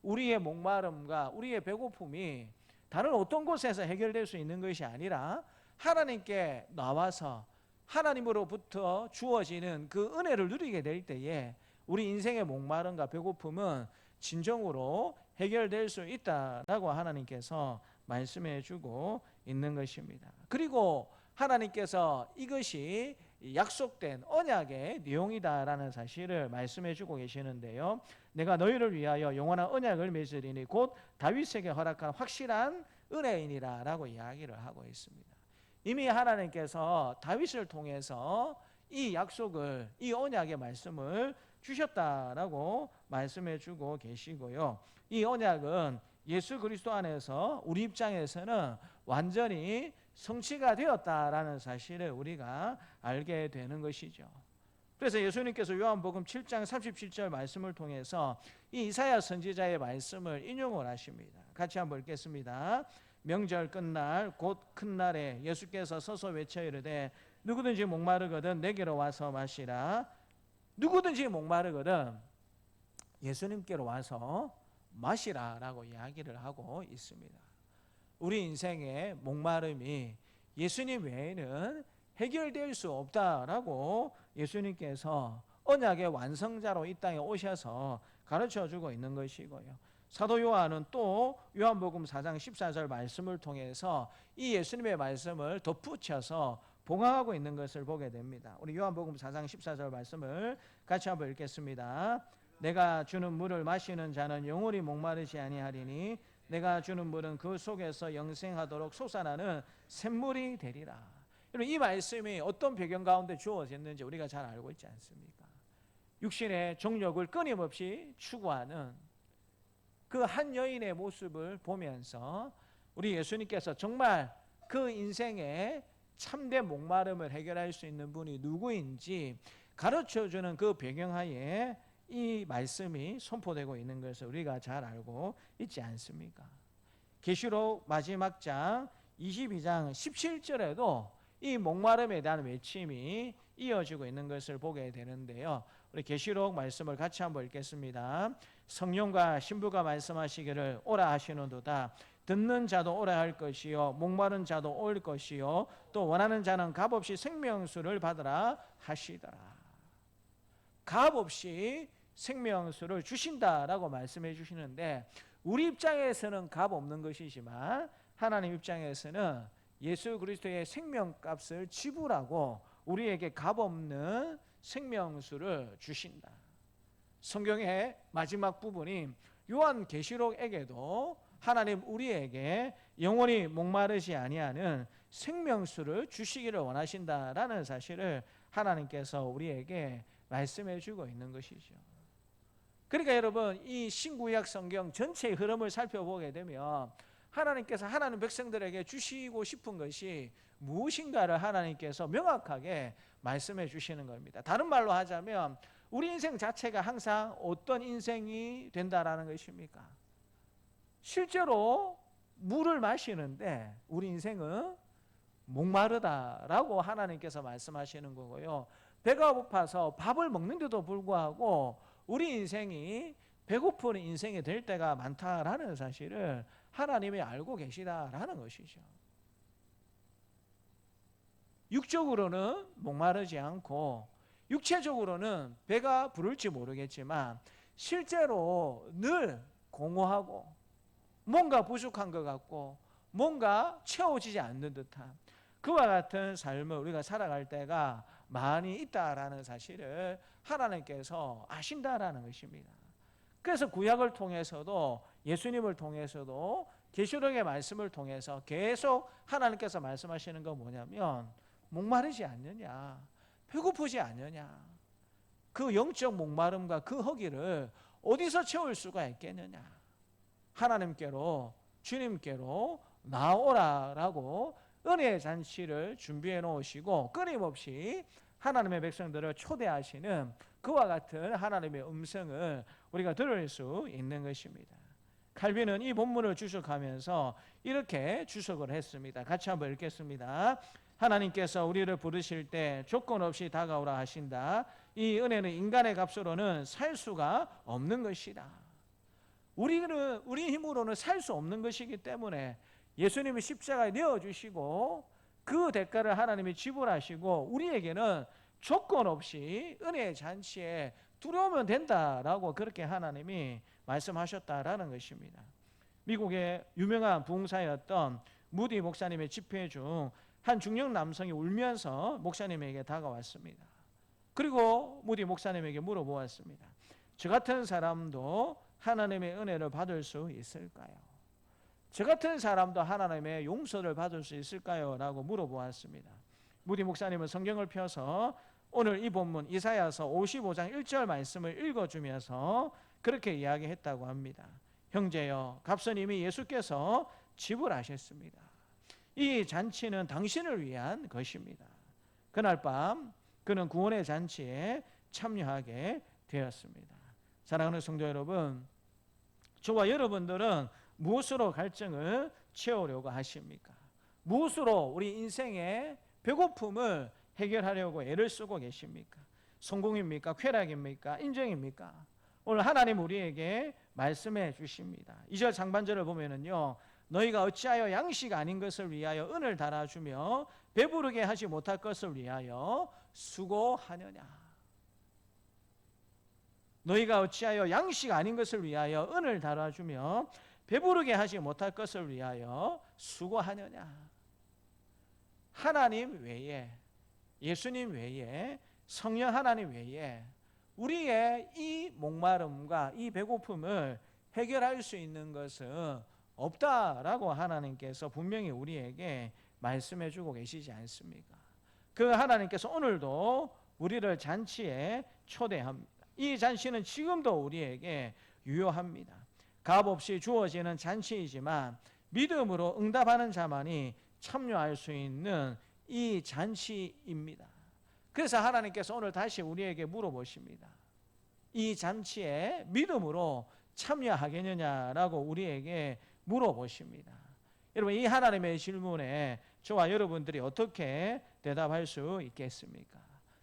우리의 목마름과 우리의 배고픔이 다른 어떤 곳에서 해결될 수 있는 것이 아니라 하나님께 나와서 하나님으로부터 주어지는 그 은혜를 누리게 될 때에 우리 인생의 목마름과 배고픔은 진정으로 해결될 수 있다라고 하나님께서 말씀해 주고 있는 것입니다. 그리고 하나님께서 이것이 약속된 언약의 내용이다라는 사실을 말씀해 주고 계시는데요, 내가 너희를 위하여 영원한 언약을 맺으리니 곧 다윗에게 허락한 확실한 은혜이니라 라고 이야기를 하고 있습니다. 이미 하나님께서 다윗을 통해서 이 약속을, 이 언약의 말씀을 주셨다라고 말씀해 주고 계시고요, 이 언약은 예수 그리스도 안에서 우리 입장에서는 완전히 성취가 되었다라는 사실을 우리가 알게 되는 것이죠. 그래서 예수님께서 요한복음 7장 37절 말씀을 통해서 이 이사야 선지자의 말씀을 인용을 하십니다. 같이 한번 읽겠습니다. 명절 끝날 곧 큰 날에 예수께서 서서 외쳐 이르되 누구든지 목마르거든 내게로 와서 마시라. 누구든지 목마르거든 예수님께로 와서 마시라라고 이야기를 하고 있습니다. 우리 인생의 목마름이 예수님 외에는 해결될 수 없다라고 예수님께서 언약의 완성자로 이 땅에 오셔서 가르쳐주고 있는 것이고요, 사도 요한은 또 요한복음 4장 14절 말씀을 통해서 이 예수님의 말씀을 덧붙여서 봉합하고 있는 것을 보게 됩니다. 우리 요한복음 4장 14절 말씀을 같이 한번 읽겠습니다. 내가 주는 물을 마시는 자는 영원히 목마르지 아니하리니 내가 주는 물은 그 속에서 영생하도록 솟아나는 샘물이 되리라. 이 말씀이 어떤 배경 가운데 주어졌는지 우리가 잘 알고 있지 않습니까? 육신의 정욕을 끊임없이 추구하는 그 한 여인의 모습을 보면서 우리 예수님께서 정말 그 인생의 참된 목마름을 해결할 수 있는 분이 누구인지 가르쳐주는 그 배경하에 이 말씀이 선포되고 있는 것을 우리가 잘 알고 있지 않습니까? 계시록 마지막 장 22장 17절에도 이 목마름에 대한 외침이 이어지고 있는 것을 보게 되는데요, 우리 계시록 말씀을 같이 한번 읽겠습니다. 성령과 신부가 말씀하시기를 오라 하시는도다. 듣는 자도 오라 할 것이요 목마른 자도 올 것이요 또 원하는 자는 값없이 생명수를 받으라 하시더라. 값없이 생명수를 주신다라고 말씀해 주시는데, 우리 입장에서는 값 없는 것이지만 하나님 입장에서는 예수 그리스도의 생명값을 지불하고 우리에게 값 없는 생명수를 주신다. 성경의 마지막 부분이 요한계시록에게도 하나님 우리에게 영원히 목마르지 아니하는 생명수를 주시기를 원하신다라는 사실을 하나님께서 우리에게 말씀해 주고 있는 것이죠. 그러니까 여러분, 이 신구약 성경 전체의 흐름을 살펴보게 되면 하나님께서 하나님 백성들에게 주시고 싶은 것이 무엇인가를 하나님께서 명확하게 말씀해 주시는 겁니다. 다른 말로 하자면 우리 인생 자체가 항상 어떤 인생이 된다라는 것입니까? 실제로 물을 마시는데 우리 인생은 목마르다라고 하나님께서 말씀하시는 거고요. 배가 고파서 밥을 먹는데도 불구하고 우리 인생이 배고픈 인생이 될 때가 많다라는 사실을 하나님이 알고 계시다라는 것이죠. 육적으로는 목마르지 않고 육체적으로는 배가 부를지 모르겠지만 실제로 늘 공허하고 뭔가 부족한 것 같고 뭔가 채워지지 않는 듯한 그와 같은 삶을 우리가 살아갈 때가 많이 있다라는 사실을 하나님께서 아신다라는 것입니다. 그래서 구약을 통해서도 예수님을 통해서도 계시록의 말씀을 통해서 계속 하나님께서 말씀하시는 건 뭐냐면 목마르지 않느냐, 배고프지 않느냐, 그 영적 목마름과 그 허기를 어디서 채울 수가 있겠느냐, 하나님께로 주님께로 나오라라고 은혜의 잔치를 준비해 놓으시고 끊임없이 하나님의 백성들을 초대하시는 그와 같은 하나님의 음성을 우리가 들을 수 있는 것입니다. 칼빈은 이 본문을 주석하면서 이렇게 주석을 했습니다. 같이 한번 읽겠습니다. 하나님께서 우리를 부르실 때 조건 없이 다가오라 하신다. 이 은혜는 인간의 값으로는 살 수가 없는 것이다. 우리는 우리 힘으로는 살 수 없는 것이기 때문에 예수님이 십자가에 내어주시고 그 대가를 하나님이 지불하시고 우리에게는 조건 없이 은혜의 잔치에 들어오면 된다라고 그렇게 하나님이 말씀하셨다라는 것입니다. 미국의 유명한 부흥사였던 무디 목사님의 집회 중 한 중년 남성이 울면서 목사님에게 다가왔습니다. 그리고 무디 목사님에게 물어보았습니다. 저 같은 사람도 하나님의 은혜를 받을 수 있을까요? 저 같은 사람도 하나님의 용서를 받을 수 있을까요? 라고 물어보았습니다. 무디 목사님은 성경을 펴서 오늘 이 본문 이사야서 55장 1절 말씀을 읽어주면서 그렇게 이야기했다고 합니다. 형제여, 값은 이미 예수께서 지불하셨습니다. 이 잔치는 당신을 위한 것입니다. 그날 밤 그는 구원의 잔치에 참여하게 되었습니다. 사랑하는 성도 여러분, 저와 여러분들은 무엇으로 갈증을 채우려고 하십니까? 무엇으로 우리 인생의 배고픔을 해결하려고 애를 쓰고 계십니까? 성공입니까? 쾌락입니까? 인정입니까? 오늘 하나님 우리에게 말씀해 주십니다. 2절 상반절을 보면은요, 너희가 어찌하여 양식 아닌 것을 위하여 은을 달아주며 배부르게 하지 못할 것을 위하여 수고하느냐. 너희가 어찌하여 양식 아닌 것을 위하여 은을 달아주며 배부르게 하지 못할 것을 위하여 수고하느냐. 하나님 외에, 예수님 외에, 성령 하나님 외에 우리의 이 목마름과 이 배고픔을 해결할 수 있는 것은 없다라고 하나님께서 분명히 우리에게 말씀해 주고 계시지 않습니까? 그 하나님께서 오늘도 우리를 잔치에 초대합니다. 이 잔치는 지금도 우리에게 유효합니다. 값 없이 주어지는 잔치이지만 믿음으로 응답하는 자만이 참여할 수 있는 이 잔치입니다. 그래서 하나님께서 오늘 다시 우리에게 물어보십니다. 이 잔치에 믿음으로 참여하겠느냐라고 우리에게 물어보십니다. 여러분, 이 하나님의 질문에 저와 여러분들이 어떻게 대답할 수 있겠습니까?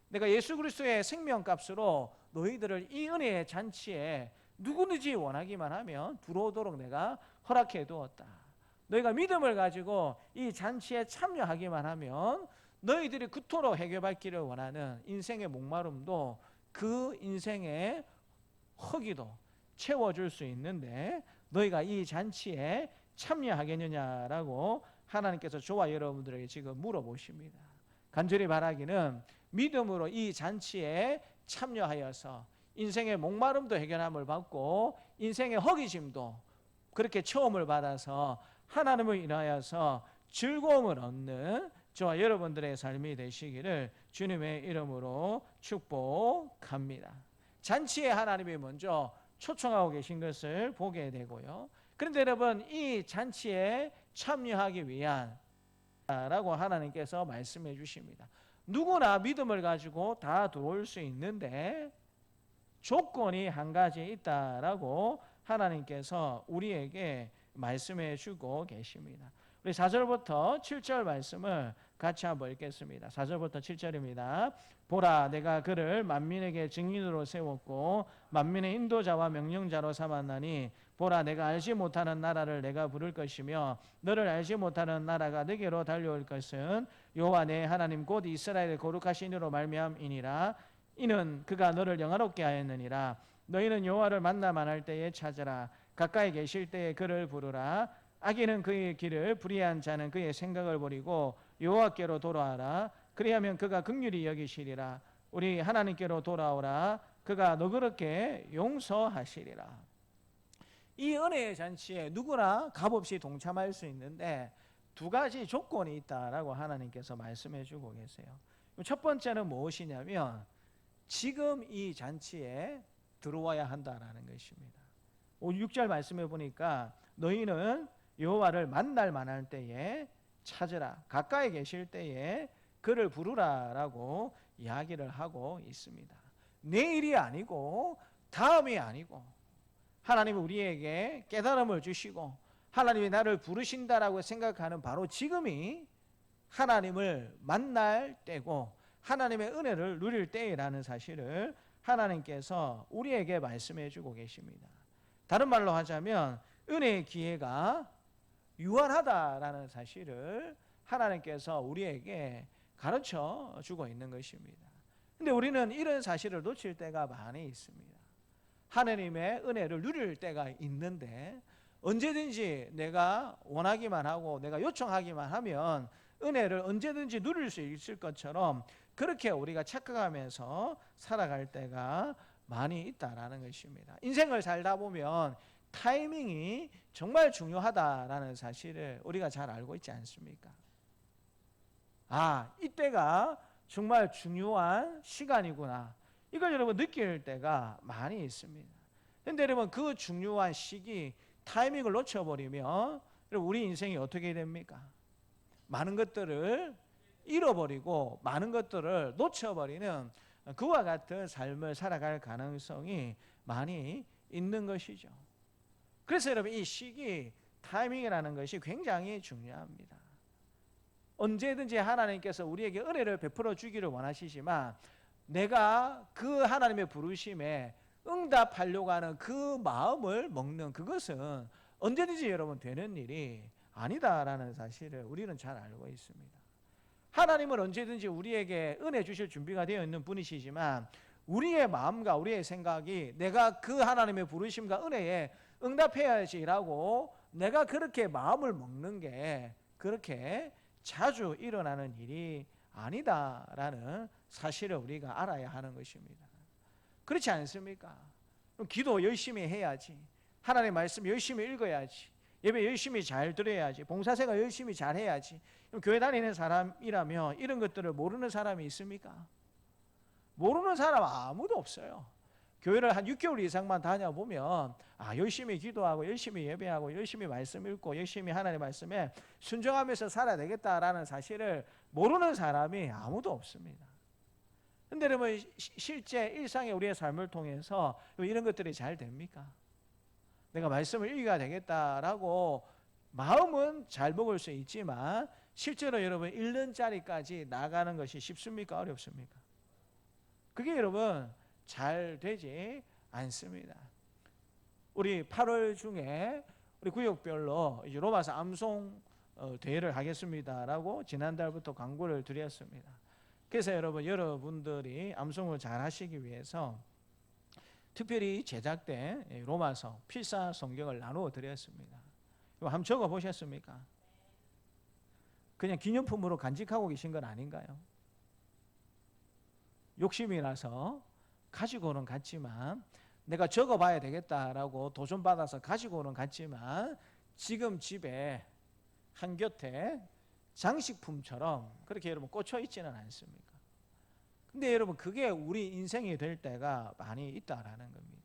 내가 예수 그리스도의 생명값으로 너희들을 이 은혜의 잔치에 누구든지 원하기만 하면 들어오도록 내가 허락해 두었다. 너희가 믿음을 가지고 이 잔치에 참여하기만 하면 너희들이 그토록 해결받기를 원하는 인생의 목마름도 그 인생의 허기도 채워줄 수 있는데 너희가 이 잔치에 참여하겠느냐라고 하나님께서 저와 여러분들에게 지금 물어보십니다. 간절히 바라기는 믿음으로 이 잔치에 참여하여서 인생의 목마름도 해결함을 받고 인생의 허기짐도 그렇게 체험을 받아서 하나님을 인하여서 즐거움을 얻는 저와 여러분들의 삶이 되시기를 주님의 이름으로 축복합니다. 잔치에 하나님이 먼저 초청하고 계신 것을 보게 되고요. 그런데 여러분, 이 잔치에 참여하기 위한 라고 하나님께서 말씀해 주십니다. 누구나 믿음을 가지고 다 들어올 수 있는데 조건이 한 가지 있다라고 하나님께서 우리에게 말씀해 주고 계십니다. 우리 4절부터 7절 말씀을 같이 한번 읽겠습니다. 4절부터 7절입니다. 보라, 내가 그를 만민에게 증인으로 세웠고 만민의 인도자와 명령자로 삼았나니 보라, 내가 알지 못하는 나라를 내가 부를 것이며 너를 알지 못하는 나라가 내게로 달려올 것은 여호와 내 하나님 곧 이스라엘의 거룩하신 이로 말미암이니라. 이는 그가 너를 영화롭게 하였느니라. 너희는 여호와를 만나만 할 때에 찾으라. 가까이 계실 때에 그를 부르라. 악인은 그의 길을, 불의한 자는 그의 생각을 버리고 여호와께로 돌아와라. 그리하면 그가 긍휼히 여기시리라. 우리 하나님께로 돌아오라. 그가 너그럽게 용서하시리라. 이 은혜의 잔치에 누구나 값없이 동참할 수 있는데 두 가지 조건이 있다라고 하나님께서 말씀해 주고 계세요. 첫 번째는 무엇이냐면 지금 이 잔치에 들어와야 한다라는 것입니다. 6절 말씀해 보니까 너희는 여호와를 만날 만할 때에 찾으라. 가까이 계실 때에 그를 부르라라고 이야기를 하고 있습니다. 내일이 아니고 다음이 아니고 하나님이 우리에게 깨달음을 주시고 하나님이 나를 부르신다라고 생각하는 바로 지금이 하나님을 만날 때고 하나님의 은혜를 누릴 때라는 사실을 하나님께서 우리에게 말씀해 주고 계십니다. 다른 말로 하자면 은혜의 기회가 유한하다라는 사실을 하나님께서 우리에게 가르쳐 주고 있는 것입니다. 근데 우리는 이런 사실을 놓칠 때가 많이 있습니다. 하나님의 은혜를 누릴 때가 있는데 언제든지 내가 원하기만 하고 내가 요청하기만 하면 은혜를 언제든지 누릴 수 있을 것처럼 그렇게 우리가 착각하면서 살아갈 때가 많이 있다라는 것입니다. 인생을 살다 보면 타이밍이 정말 중요하다라는 사실을 우리가 잘 알고 있지 않습니까? 이때가 정말 중요한 시간이구나. 이걸 여러분 느낄 때가 많이 있습니다. 그런데 여러분 그 중요한 시기 타이밍을 놓쳐버리면 우리 인생이 어떻게 됩니까? 많은 것들을 잃어버리고 많은 것들을 놓쳐버리는 그와 같은 삶을 살아갈 가능성이 많이 있는 것이죠. 그래서 여러분 이 시기 타이밍이라는 것이 굉장히 중요합니다. 언제든지 하나님께서 우리에게 은혜를 베풀어 주기를 원하시지만 내가 그 하나님의 부르심에 응답하려고 하는 그 마음을 먹는 그것은 언제든지 여러분 되는 일이 아니다라는 사실을 우리는 잘 알고 있습니다. 하나님은 언제든지 우리에게 은혜 주실 준비가 되어 있는 분이시지만 우리의 마음과 우리의 생각이 내가 그 하나님의 부르심과 은혜에 응답해야지라고 내가 그렇게 마음을 먹는 게 그렇게 자주 일어나는 일이 아니다라는 사실을 우리가 알아야 하는 것입니다. 그렇지 않습니까? 그럼 기도 열심히 해야지. 하나님의 말씀 열심히 읽어야지. 예배 열심히 잘 드려야지. 봉사생활 열심히 잘 해야지. 그럼 교회 다니는 사람이라면 이런 것들을 모르는 사람이 있습니까? 모르는 사람 아무도 없어요. 교회를 한 6개월 이상만 다녀보면 열심히 기도하고 열심히 예배하고 열심히 말씀 읽고 열심히 하나님의 말씀에 순종하면서 살아야 되겠다라는 사실을 모르는 사람이 아무도 없습니다. 그런데 여러분 실제 일상의 우리의 삶을 통해서 이런 것들이 잘 됩니까? 내가 말씀을 읽어야 되겠다라고 마음은 잘 먹을 수 있지만 실제로 여러분 읽는 자리까지 나가는 것이 쉽습니까? 어렵습니까? 그게 여러분 잘 되지 않습니다. 우리 8월 중에 우리 구역별로 로마서 암송 대회를 하겠습니다라고 지난달부터 광고를 드렸습니다. 그래서 여러분들이 암송을 잘 하시기 위해서 특별히 제작된 로마서 필사 성경을 나누어 드렸습니다. 이거 한번 적어 보셨습니까? 그냥 기념품으로 간직하고 계신 건 아닌가요? 욕심이 나서 가지고는 갔지만 내가 적어봐야 되겠다라고 도전받아서 가지고는 갔지만 지금 집에 한곁에 장식품처럼 그렇게 여러분 꽂혀 있지는 않습니까? 근데 여러분 그게 우리 인생이 될 때가 많이 있다라는 겁니다.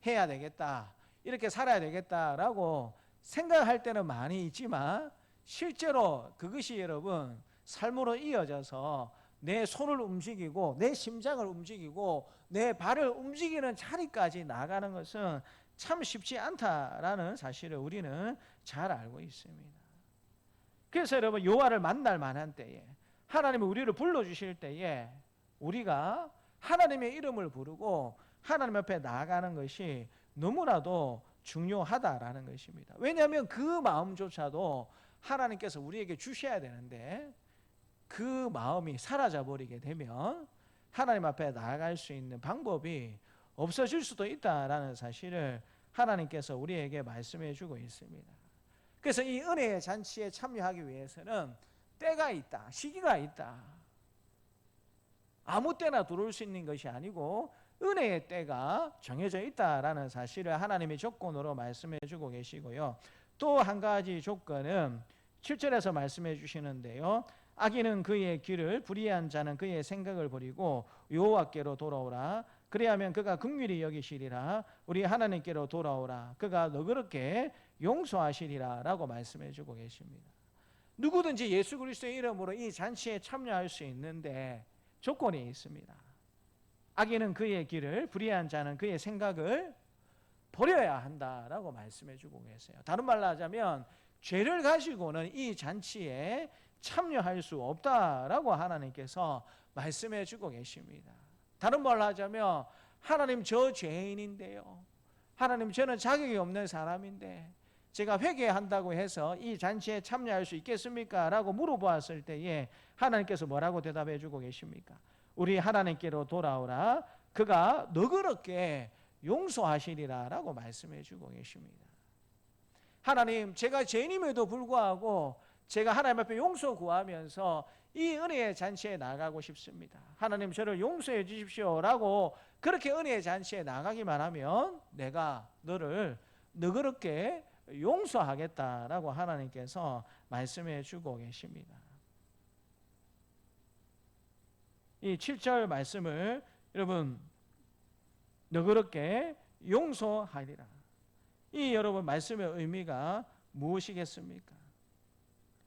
해야 되겠다, 이렇게 살아야 되겠다라고 생각할 때는 많이 있지만 실제로 그것이 여러분 삶으로 이어져서 내 손을 움직이고 내 심장을 움직이고 내 발을 움직이는 자리까지 나가는 것은 참 쉽지 않다라는 사실을 우리는 잘 알고 있습니다. 그래서 여러분 여호와를 만날 만한 때에, 하나님이 우리를 불러주실 때에 우리가 하나님의 이름을 부르고 하나님 앞에 나아가는 것이 너무나도 중요하다라는 것입니다. 왜냐하면 그 마음조차도 하나님께서 우리에게 주셔야 되는데 그 마음이 사라져버리게 되면 하나님 앞에 나아갈 수 있는 방법이 없어질 수도 있다라는 사실을 하나님께서 우리에게 말씀해 주고 있습니다. 그래서 이 은혜의 잔치에 참여하기 위해서는 때가 있다, 시기가 있다. 아무 때나 들어올 수 있는 것이 아니고 은혜의 때가 정해져 있다라는 사실을 하나님의 조건으로 말씀해 주고 계시고요. 또 한 가지 조건은 7절에서 말씀해 주시는데요. 악인은 그의 길을, 불의한 자는 그의 생각을 버리고 여호와께로 돌아오라. 그리하면 그가 긍휼히 여기시리라. 우리 하나님께로 돌아오라. 그가 너그럽게 용서하시리라 라고 말씀해 주고 계십니다. 누구든지 예수 그리스도의 이름으로 이 잔치에 참여할 수 있는데 조건이 있습니다. 악인은 그의 길을, 불의한 자는 그의 생각을 버려야 한다라고 말씀해 주고 계세요. 다른 말로 하자면 죄를 가지고는 이 잔치에 참여할 수 없다라고 하나님께서 말씀해 주고 계십니다. 다른 말로 하자면 하나님, 저 죄인인데요, 하나님 저는 자격이 없는 사람인데 제가 회개한다고 해서 이 잔치에 참여할 수 있겠습니까? 라고 물어보았을 때에 하나님께서 뭐라고 대답해 주고 계십니까? 우리 하나님께로 돌아오라. 그가 너그럽게 용서하시리라 라고 말씀해 주고 계십니다. 하나님, 제가 죄인임에도 불구하고 제가 하나님 앞에 용서 구하면서 이 은혜의 잔치에 나가고 싶습니다. 하나님, 저를 용서해 주십시오 라고 그렇게 은혜의 잔치에 나가기만 하면 내가 너를 너그럽게 용서하겠다라고 하나님께서 말씀해 주고 계십니다. 이 7절 말씀을 여러분 너그럽게 용서하리라, 이 여러분 말씀의 의미가 무엇이겠습니까?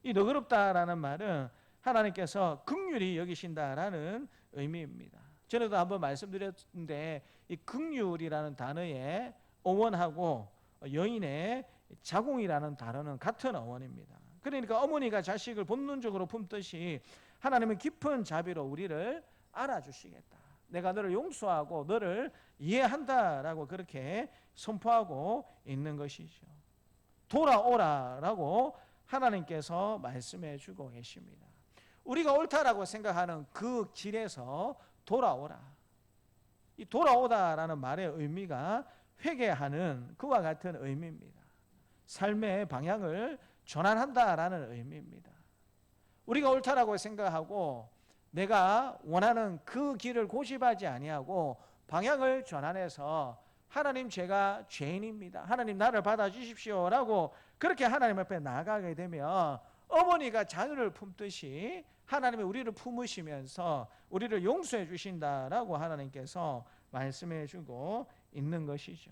이 너그럽다라는 말은 하나님께서 긍휼히 여기신다라는 의미입니다. 전에도 한번 말씀드렸는데 이 긍휼이라는 단어의 어원하고 여인의 자궁이라는 단어는 같은 어원입니다. 그러니까 어머니가 자식을 본능적으로 품듯이 하나님은 깊은 자비로 우리를 알아주시겠다, 내가 너를 용서하고 너를 이해한다라고 그렇게 선포하고 있는 것이죠. 돌아오라라고 하나님께서 말씀해 주고 계십니다. 우리가 옳다라고 생각하는 그 길에서 돌아오라. 이 돌아오다라는 말의 의미가 회개하는 그와 같은 의미입니다. 삶의 방향을 전환한다라는 의미입니다. 우리가 옳다라고 생각하고 내가 원하는 그 길을 고집하지 아니하고 방향을 전환해서 하나님, 제가 죄인입니다, 하나님 나를 받아주십시오 라고 그렇게 하나님 앞에 나아가게 되면 어머니가 자녀를 품듯이 하나님이 우리를 품으시면서 우리를 용서해 주신다라고 하나님께서 말씀해 주고 있는 것이죠.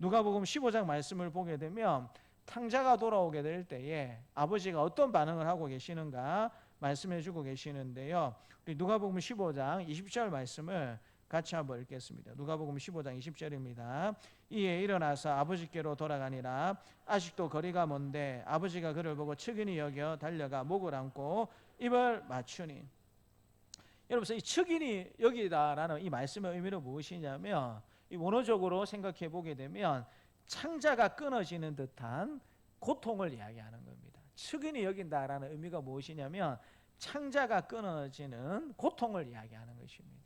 누가복음 15장 말씀을 보게 되면 탕자가 돌아오게 될 때에 아버지가 어떤 반응을 하고 계시는가 말씀해 주고 계시는데요. 우리 누가복음 15장 20절 말씀을 같이 한번 읽겠습니다. 누가복음 15장 20절입니다. 이에 일어나서 아버지께로 돌아가니라. 아직도 거리가 먼데 아버지가 그를 보고 측은히 여겨 달려가 목을 안고 입을 맞추니. 여러분, 이 측은히 여기다라는 이 말씀의 의미는 무엇이냐면, 이 원어적으로 생각해 보게 되면 창자가 끊어지는 듯한 고통을 이야기하는 겁니다. 측은히 여긴다라는 의미가 무엇이냐면 창자가 끊어지는 고통을 이야기하는 것입니다.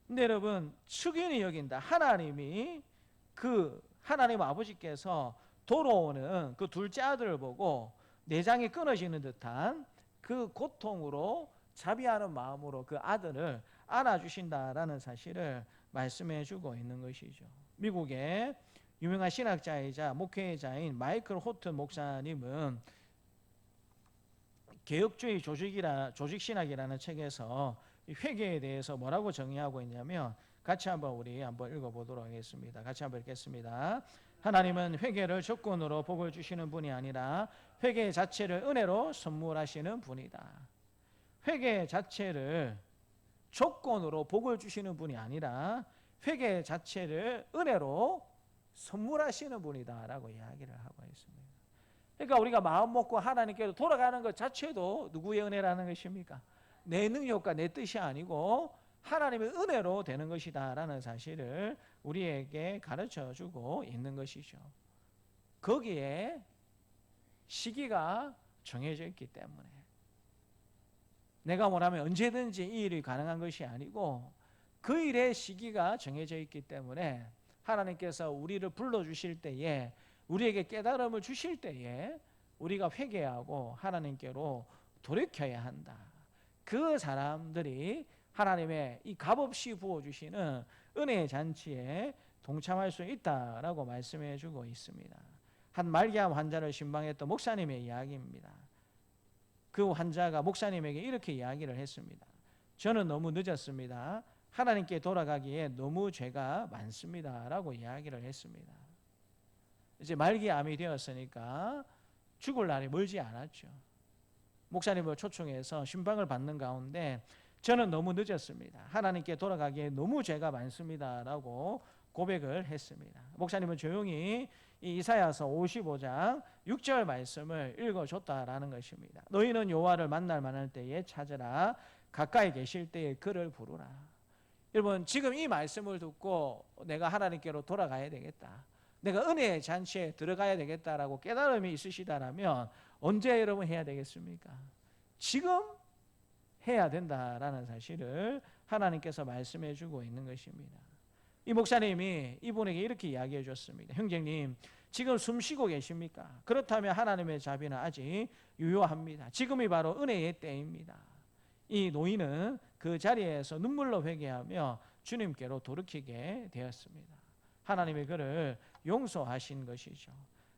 근데 여러분, 측은히 여긴다, 하나님이 하나님 아버지께서 돌아오는 그 둘째 아들을 보고 내장이 끊어지는 듯한 그 고통으로 자비하는 마음으로 그 아들을 안아주신다라는 사실을 말씀해 주고 있는 것이죠. 미국의 유명한 신학자이자 목회자인 마이클 호튼 목사님은 개혁주의 조직신학이라는 책에서 회개에 대해서 뭐라고 정의하고 있냐면, 같이 우리 한번 읽어보도록 하겠습니다. 같이 한번 읽겠습니다. 하나님은 회개를 조건으로 복을 주시는 분이 아니라 회개 자체를 은혜로 선물하시는 분이다. 회개 자체를 조건으로 복을 주시는 분이 아니라 회개 자체를 은혜로 선물하시는 분이다 라고 이야기를 하고 있습니다. 그러니까 우리가 마음 먹고 하나님께로 돌아가는 것 자체도 누구의 은혜라는 것입니까? 내 능력과 내 뜻이 아니고 하나님의 은혜로 되는 것이다 라는 사실을 우리에게 가르쳐주고 있는 것이죠. 거기에 시기가 정해져 있기 때문에 내가 원하면 언제든지 이 일이 가능한 것이 아니고 그 일의 시기가 정해져 있기 때문에 하나님께서 우리를 불러주실 때에, 우리에게 깨달음을 주실 때에 우리가 회개하고 하나님께로 돌이켜야 한다. 그 사람들이 하나님의 이 값없이 부어주시는 은혜의 잔치에 동참할 수 있다라고 말씀해 주고 있습니다. 한 말기암 환자를 신방했던 목사님의 이야기입니다. 그 환자가 목사님에게 이렇게 이야기를 했습니다. 저는 너무 늦었습니다. 하나님께 돌아가기에 너무 죄가 많습니다 라고 이야기를 했습니다. 이제 말기암이 되었으니까 죽을 날이 멀지 않았죠. 목사님을 초청해서 신방을 받는 가운데 저는 너무 늦었습니다. 하나님께 돌아가기에 너무 죄가 많습니다 라고 고백을 했습니다. 목사님은 조용히 이 이사야서 55장 6절 말씀을 읽어줬다라는 것입니다. 너희는 여호와를 만날 만할 때에 찾으라. 가까이 계실 때에 그를 부르라. 여러분, 지금 이 말씀을 듣고 내가 하나님께로 돌아가야 되겠다, 내가 은혜의 잔치에 들어가야 되겠다라고 깨달음이 있으시다라면 언제 여러분 해야 되겠습니까? 지금 해야 된다라는 사실을 하나님께서 말씀해 주고 있는 것입니다. 이 목사님이 이분에게 이렇게 이야기해 줬습니다. 형제님, 지금 숨 쉬고 계십니까? 그렇다면 하나님의 자비는 아직 유효합니다. 지금이 바로 은혜의 때입니다. 이 노인은 그 자리에서 눈물로 회개하며 주님께로 돌이키게 되었습니다. 하나님이 그를 용서하신 것이죠.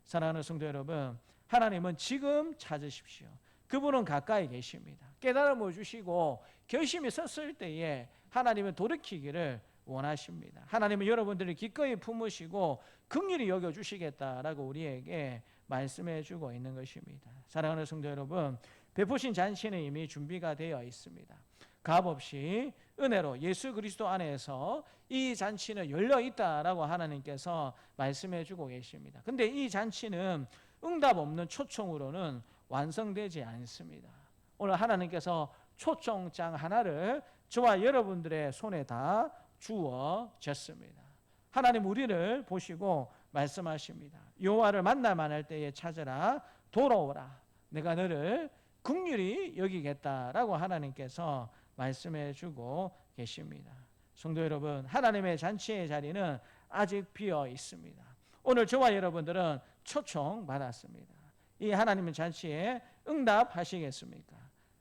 사랑하는 성도 여러분, 하나님은 지금 찾으십시오. 그분은 가까이 계십니다. 깨달음을 주시고 결심이 섰을 때에 하나님은 돌이키기를 원하십니다. 하나님은 여러분들을 기꺼이 품으시고 긍휼히 여겨주시겠다라고 우리에게 말씀해 주고 있는 것입니다. 사랑하는 성도 여러분, 베푸신 잔치는 이미 준비가 되어 있습니다. 값없이 은혜로 예수 그리스도 안에서 이 잔치는 열려 있다라고 하나님께서 말씀해 주고 계십니다. 근데 이 잔치는 응답 없는 초청으로는 완성되지 않습니다. 오늘 하나님께서 초청장 하나를 저와 여러분들의 손에 다 주어졌습니다. 하나님 우리를 보시고 말씀하십니다. 여호와를 만날만 할 때에 찾으라. 돌아오라. 내가 너를 긍휼히 여기겠다라고 하나님께서 말씀해 주고 계십니다. 성도 여러분, 하나님의 잔치의 자리는 아직 비어 있습니다. 오늘 저와 여러분들은 초청받았습니다. 이 하나님의 잔치에 응답하시겠습니까?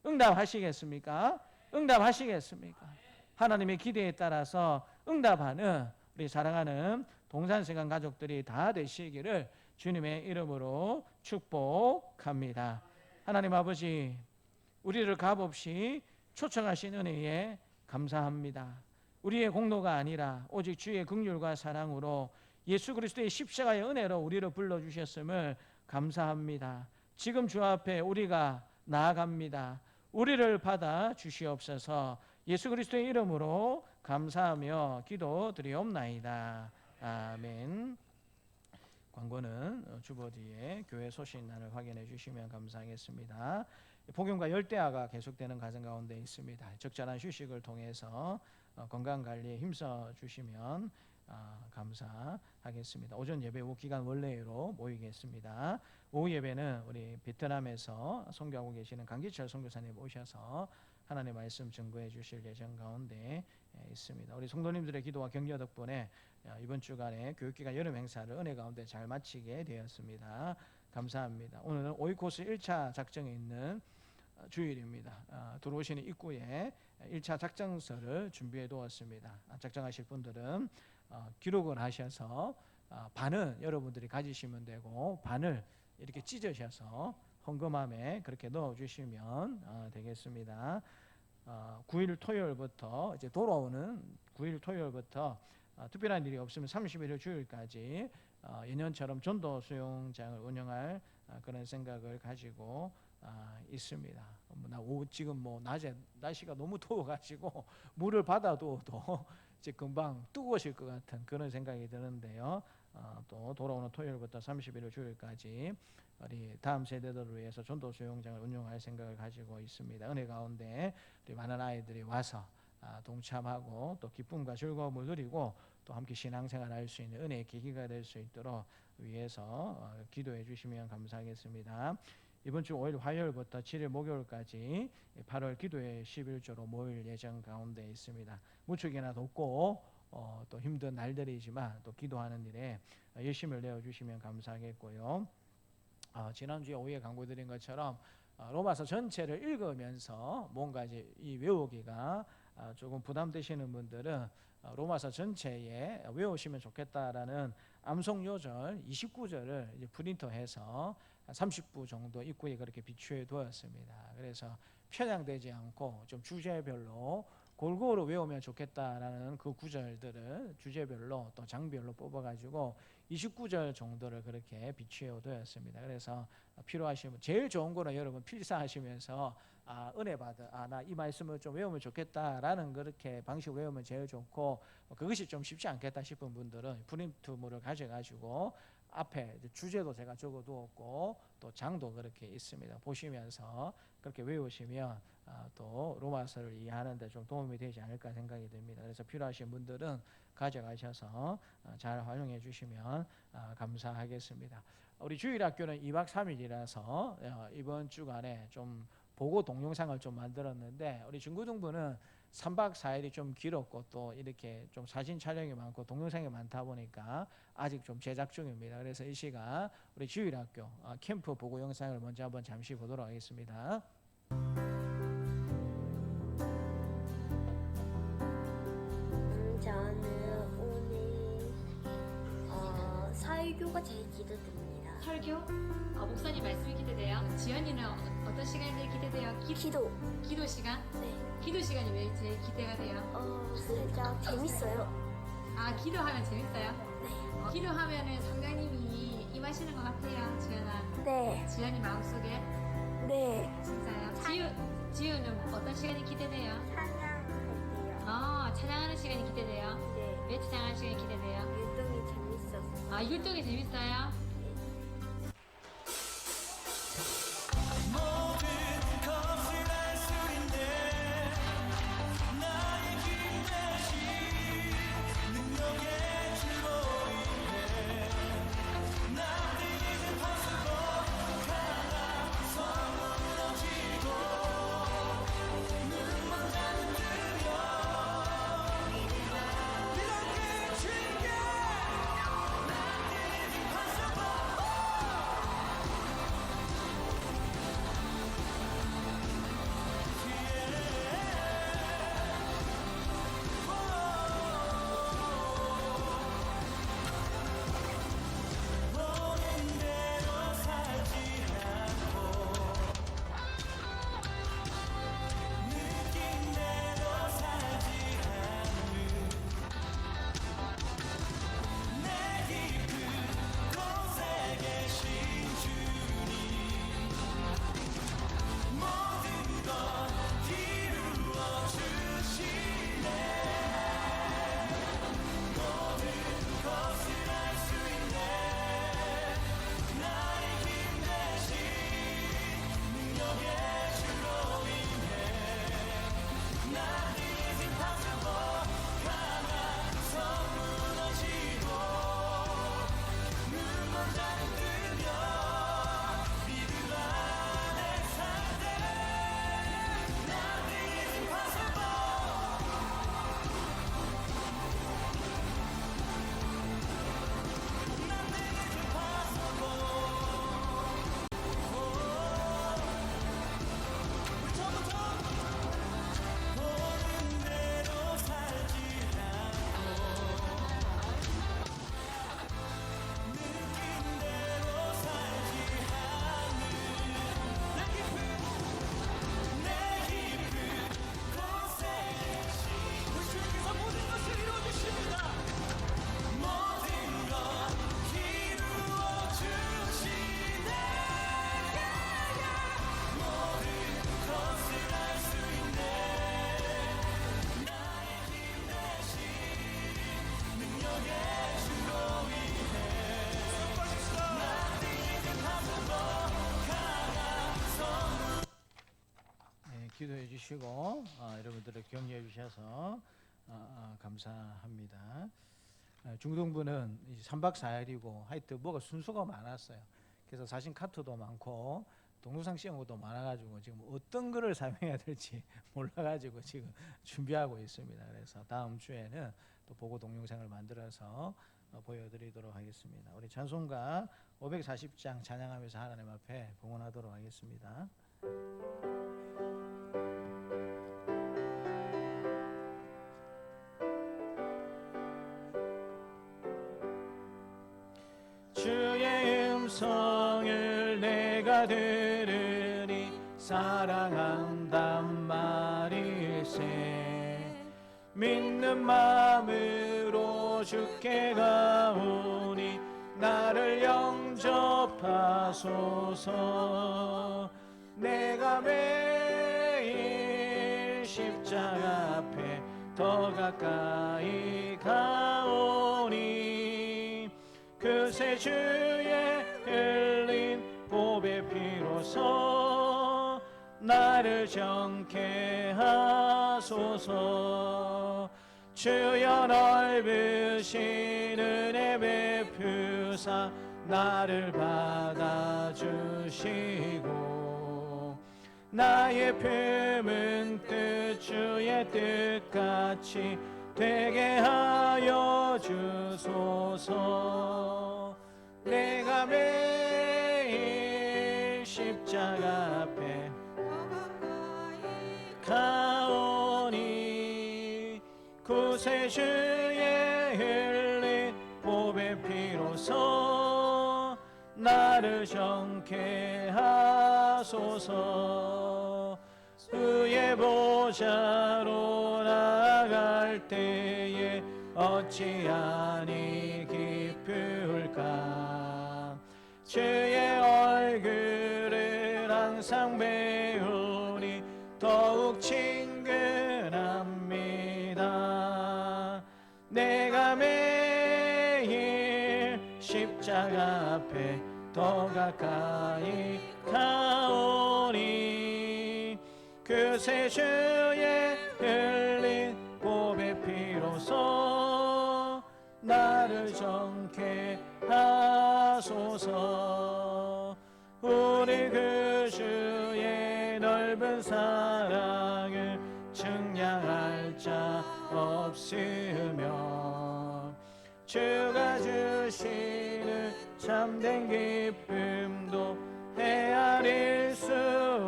응답하시겠습니까? 응답하시겠습니까? 하나님의 기대에 따라서 응답하는 우리 사랑하는 동산세관 가족들이 다 되시기를 주님의 이름으로 축복합니다. 하나님 아버지, 우리를 값없이 초청하신 은혜에 감사합니다. 우리의 공로가 아니라 오직 주의 긍휼과 사랑으로 예수 그리스도의 십자가의 은혜로 우리를 불러주셨음을 감사합니다. 지금 주 앞에 우리가 나아갑니다. 우리를 받아 주시옵소서. 예수 그리스도의 이름으로 감사하며 기도드리옵나이다. 아멘. 광고는 주보 뒤에 교회 소식란을 확인해 주시면 감사하겠습니다. 폭염과 열대야가 계속되는 가정 가운데 있습니다. 적절한 휴식을 통해서 건강관리에 힘써 주시면 감사하겠습니다. 오전 예배 후 기간 원래로 모이겠습니다. 오후 예배는 우리 베트남에서 선교하고 계시는 강기철 선교사님 오셔서 하나님의 말씀 증거해 주실 예정 가운데 있습니다. 우리 성도님들의 기도와 격려 덕분에 이번 주간에 교육기간 여름 행사를 은혜 가운데 잘 마치게 되었습니다. 감사합니다. 오늘은 오이코스 1차 작정에 있는 주일입니다. 들어오시는 입구에 1차 작정서를 준비해 두었습니다. 작정하실 분들은 기록을 하셔서 반은 여러분들이 가지시면 되고 반을 이렇게 찢으셔서 헌금함에 그렇게 넣어주시면 되겠습니다. 9일 토요일부터 이제 돌아오는 9일 토요일부터 특별한 일이 없으면 31일 주일까지 예년처럼 전도 수영장을 운영할 그런 생각을 가지고 있습니다. 지금 낮에 날씨가 너무 더워가지고 물을 받아두어도 이제 금방 뜨거워질 것 같은 그런 생각이 드는데요. 또 돌아오는 토요일부터 31일 주일까지 우리 다음 세대들을 위해서 전도 수영장을 운영할 생각을 가지고 있습니다. 은혜 가운데 우리 많은 아이들이 와서 동참하고 또 기쁨과 즐거움을 누리고 또 함께 신앙생활 할 수 있는 은혜의 계기가 될 수 있도록 위해서 기도해 주시면 감사하겠습니다. 이번 주 5일 화요일부터 7일 목요일까지 8월 기도회 11조로 모일 예정 가운데 있습니다. 무척이나 덥고 또 힘든 날들이지만 또 기도하는 일에 열심을 내어주시면 감사하겠고요. 지난주에 오후에 강구드린 것처럼 로마서 전체를 읽으면서 뭔가 이제 이 외우기가 조금 부담되시는 분들은 로마서 전체에 외우시면 좋겠다라는 암송 요절 29절을 이제 프린터해서 30부 정도 입구에 그렇게 비추해 두었습니다. 그래서 편향되지 않고 좀 주제별로 골고루 외우면 좋겠다라는 그 구절들을 주제별로 또 장별로 뽑아가지고 29절 정도를 그렇게 비추어 두었습니다. 그래서 필요하시면 제일 좋은 거는 여러분 필사하시면서 은혜 받아 나 이 말씀을 좀 외우면 좋겠다라는 그렇게 방식으로 외우면 제일 좋고 그것이 좀 쉽지 않겠다 싶은 분들은 프린트물을 가져가지고 앞에 주제도 제가 적어두었고 또 장도 그렇게 있습니다. 보시면서 그렇게 외우시면 또 로마서를 이해하는 데 좀 도움이 되지 않을까 생각이 듭니다. 그래서 필요하신 분들은 가져가셔서 잘 활용해 주시면 감사하겠습니다. 우리 주일학교는 2박 3일이라서 이번 주간에 좀 보고 동영상을 좀 만들었는데 우리 중고등부는 3박 4일이 좀 길었고 또 이렇게 좀 사진 촬영이 많고 동영상이 많다 보니까 아직 좀 제작 중입니다. 그래서 이 시간 우리 주일학교 캠프 보고 영상을 먼저 한번 잠시 보도록 하겠습니다. 저는 오늘 설교가 제일 기도됩니다. 설교? 목사님 말씀이 기대돼요. 지연이는 어떤 시간이 기대돼요? 기도 시간? 네. 기도 시간이 왜 제일 기대가 돼요? 살짝 재밌어요. 기도하면 재밌어요? 네. 기도하면은 성령님이 임하시는 것 같아요, 지연아. 네. 지연이 마음속에? 네. 진짜요? 지연은 어떤 시간이 기대돼요? 찬양할게요. 찬양하는 시간이 기대돼요? 네. 왜 찬양하는 시간이 기대돼요? 율동이 재밌어서. 율동이 재밌어요? 이렇게 즐겨 기도해 주시고 여러분들을 격려해 주셔서 감사합니다. 중동부는 3박 4일이고 하여튼 뭐가 순서가 많았어요. 그래서 사진 카트도 많고 동영상 찍은 것도 많아가지고 지금 어떤 거를 사용해야 될지 몰라가지고 지금 준비하고 있습니다. 그래서 다음 주에는 또 보고 동영상을 만들어서 보여드리도록 하겠습니다. 우리 찬송가 540장 찬양하면서 하나님 앞에 봉헌하도록 하겠습니다. 주의 음성을 내가 들으니 사랑한단 말일세. 믿는 마음으로 주께 가오니 나를 영접하소서. 내가 매일 십자가 앞에 더 가까이 가오니 그새 주의 흘린 보배 피로써 나를 정케 하소서. 주여 넓으신 은혜 베푸사 나를 받아주시고 나의 품은 뜻 주의 뜻같이 되게 하여 주소서. 내가 매일 십자가 앞에 가오니 구세주의 흘린 보배 피로써 나를 정케 하소서. 주의 보좌로 나아갈 때에 어찌하니 기쁠까. 주의 얼굴을 항상 배우니 더욱 친근합니다. 내가 매일 십자가 앞에 더 가까이 가오니 그새 주의 흘린 보배 피로써 나를 정케 하소서. 우리 그 주의 넓은 사랑을 측량할 자 없으며 주가 주시는 참된 기쁨도 헤아릴 수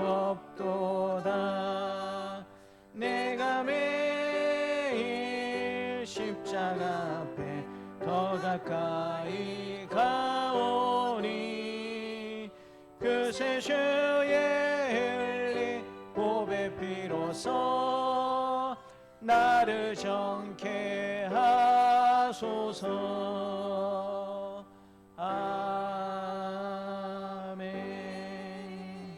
없도다. 내가 매일 십자가 앞에 더 가까이 가오니 그새 주의 흘린 보배 피로써 나를 정케 하소서. 아멘.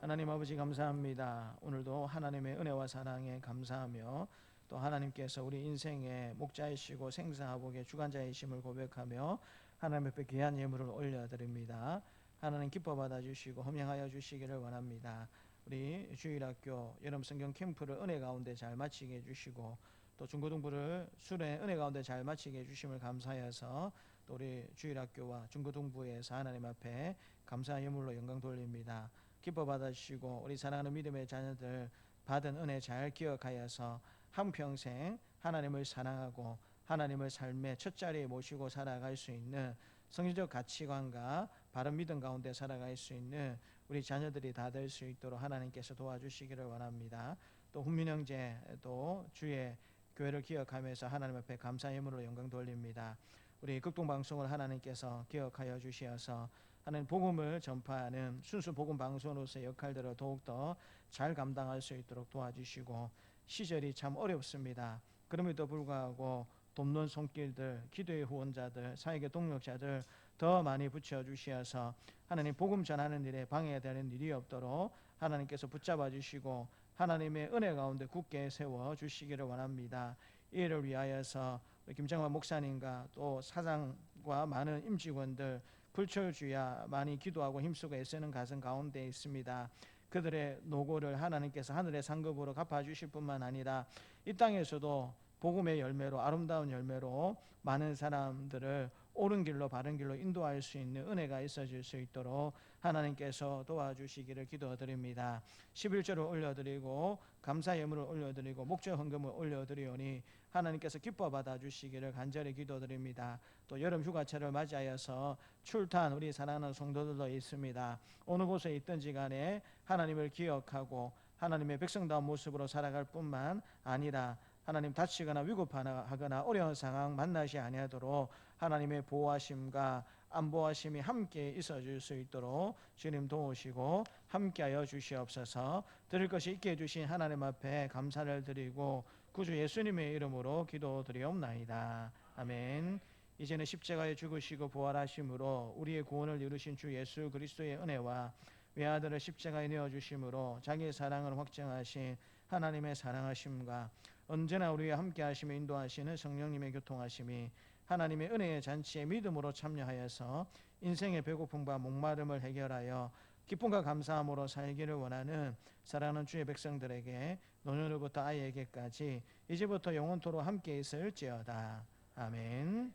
하나님 아버지 감사합니다. 오늘도 하나님의 은혜와 사랑에 감사하며 또 하나님께서 우리 인생의 목자이시고 생사화복의 주관자이심을 고백하며 하나님 앞에 귀한 예물을 올려드립니다. 하나님 기뻐 받아주시고 허명하여 주시기를 원합니다. 우리 주일학교 여름 성경 캠프를 은혜 가운데 잘 마치게 해주시고 또 중고등부를 수련의 은혜 가운데 잘 마치게 해주심을 감사해서 또 우리 주일학교와 중고등부에서 하나님 앞에 감사 예물로 영광 돌립니다. 기뻐 받아주시고 우리 사랑하는 믿음의 자녀들 받은 은혜 잘 기억하여서 한평생 하나님을 사랑하고 하나님을 삶의 첫 자리에 모시고 살아갈 수 있는 성경적 가치관과 바른 믿음 가운데 살아갈 수 있는 우리 자녀들이 다 될 수 있도록 하나님께서 도와주시기를 원합니다. 또 훈민 형제도 주의 교회를 기억하면서 하나님 앞에 감사 예물로 영광 돌립니다. 우리 극동방송을 하나님께서 기억하여 주시어서 하나님 복음을 전파하는 순수 복음 방송으로서의 역할들을 더욱더 잘 감당할 수 있도록 도와주시고 시절이 참 어렵습니다. 그럼에도 불구하고 돕는 손길들, 기도의 후원자들, 사역의 동력자들 더 많이 붙여주시어서 하나님 복음 전하는 일에 방해되는 일이 없도록 하나님께서 붙잡아 주시고 하나님의 은혜 가운데 굳게 세워주시기를 원합니다. 이를 위하여서 김정환 목사님과 또 사장과 많은 임직원들 불철주야 많이 기도하고 힘쓰고 애쓰는 가정 가운데 있습니다. 그들의 노고를 하나님께서 하늘의 상급으로 갚아주실 뿐만 아니라 이 땅에서도 복음의 열매로, 아름다운 열매로 많은 사람들을 옳은 길로, 바른 길로 인도할 수 있는 은혜가 있어질 수 있도록 하나님께서 도와주시기를 기도드립니다. 11조를 올려드리고 감사 예물을 올려드리고 목적 헌금을 올려드리오니 하나님께서 기뻐 받아주시기를 간절히 기도드립니다. 또 여름 휴가철을 맞이하여서 출탄 우리 사랑하는 성도들도 있습니다. 어느 곳에 있든지 간에 하나님을 기억하고 하나님의 백성다운 모습으로 살아갈 뿐만 아니라 하나님 다치거나 위급하거나 어려운 상황 만나지 아니하도록 하나님의 보호하심과 안보하심이 함께 있어질 수 있도록 주님 도우시고 함께하여 주시옵소서. 드릴 것이 있게 해주신 하나님 앞에 감사를 드리고 구주 예수님의 이름으로 기도드리옵나이다. 아멘. 이제는 십자가에 죽으시고 부활하심으로 우리의 구원을 이루신 주 예수 그리스도의 은혜와 외아들을 십자가에 내어주심으로 자기의 사랑을 확증하신 하나님의 사랑하심과 언제나 우리와 함께 하시며 인도하시는 성령님의 교통하심이 하나님의 은혜의 잔치에 믿음으로 참여하여서 인생의 배고픔과 목마름을 해결하여 기쁨과 감사함으로 살기를 원하는 사랑하는 주의 백성들에게 노년으로부터 아이에게까지 이제부터 영원토록 함께 있을지어다. 아멘.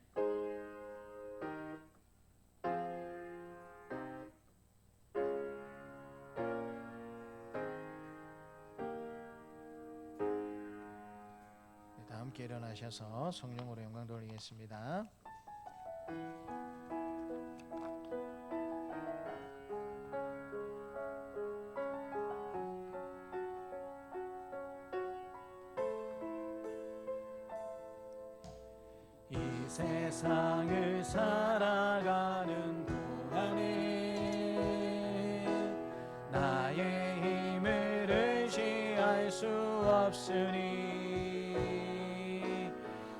함께 일어나셔서 성령으로 영광 돌리겠습니다. 이 세상을 살아가는 동안에 나의 힘을 의지할 수 없으니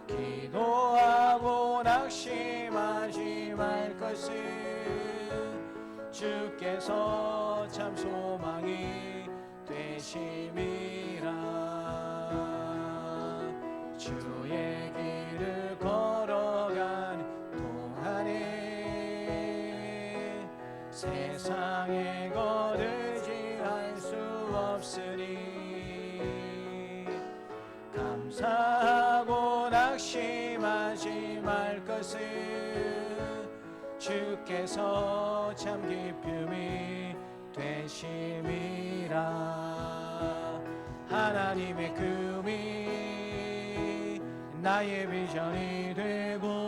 기도하고 낙심하지 말 것은 주께서 참 소망이 되심이라. 주의 길을 걸어간 동안에 세상의 것 의지할 수 없으니 감사하고 낙심하지 말 것은 주께서 참 기쁨이 되심이라. 하나님의 꿈이 나의 비전이 되고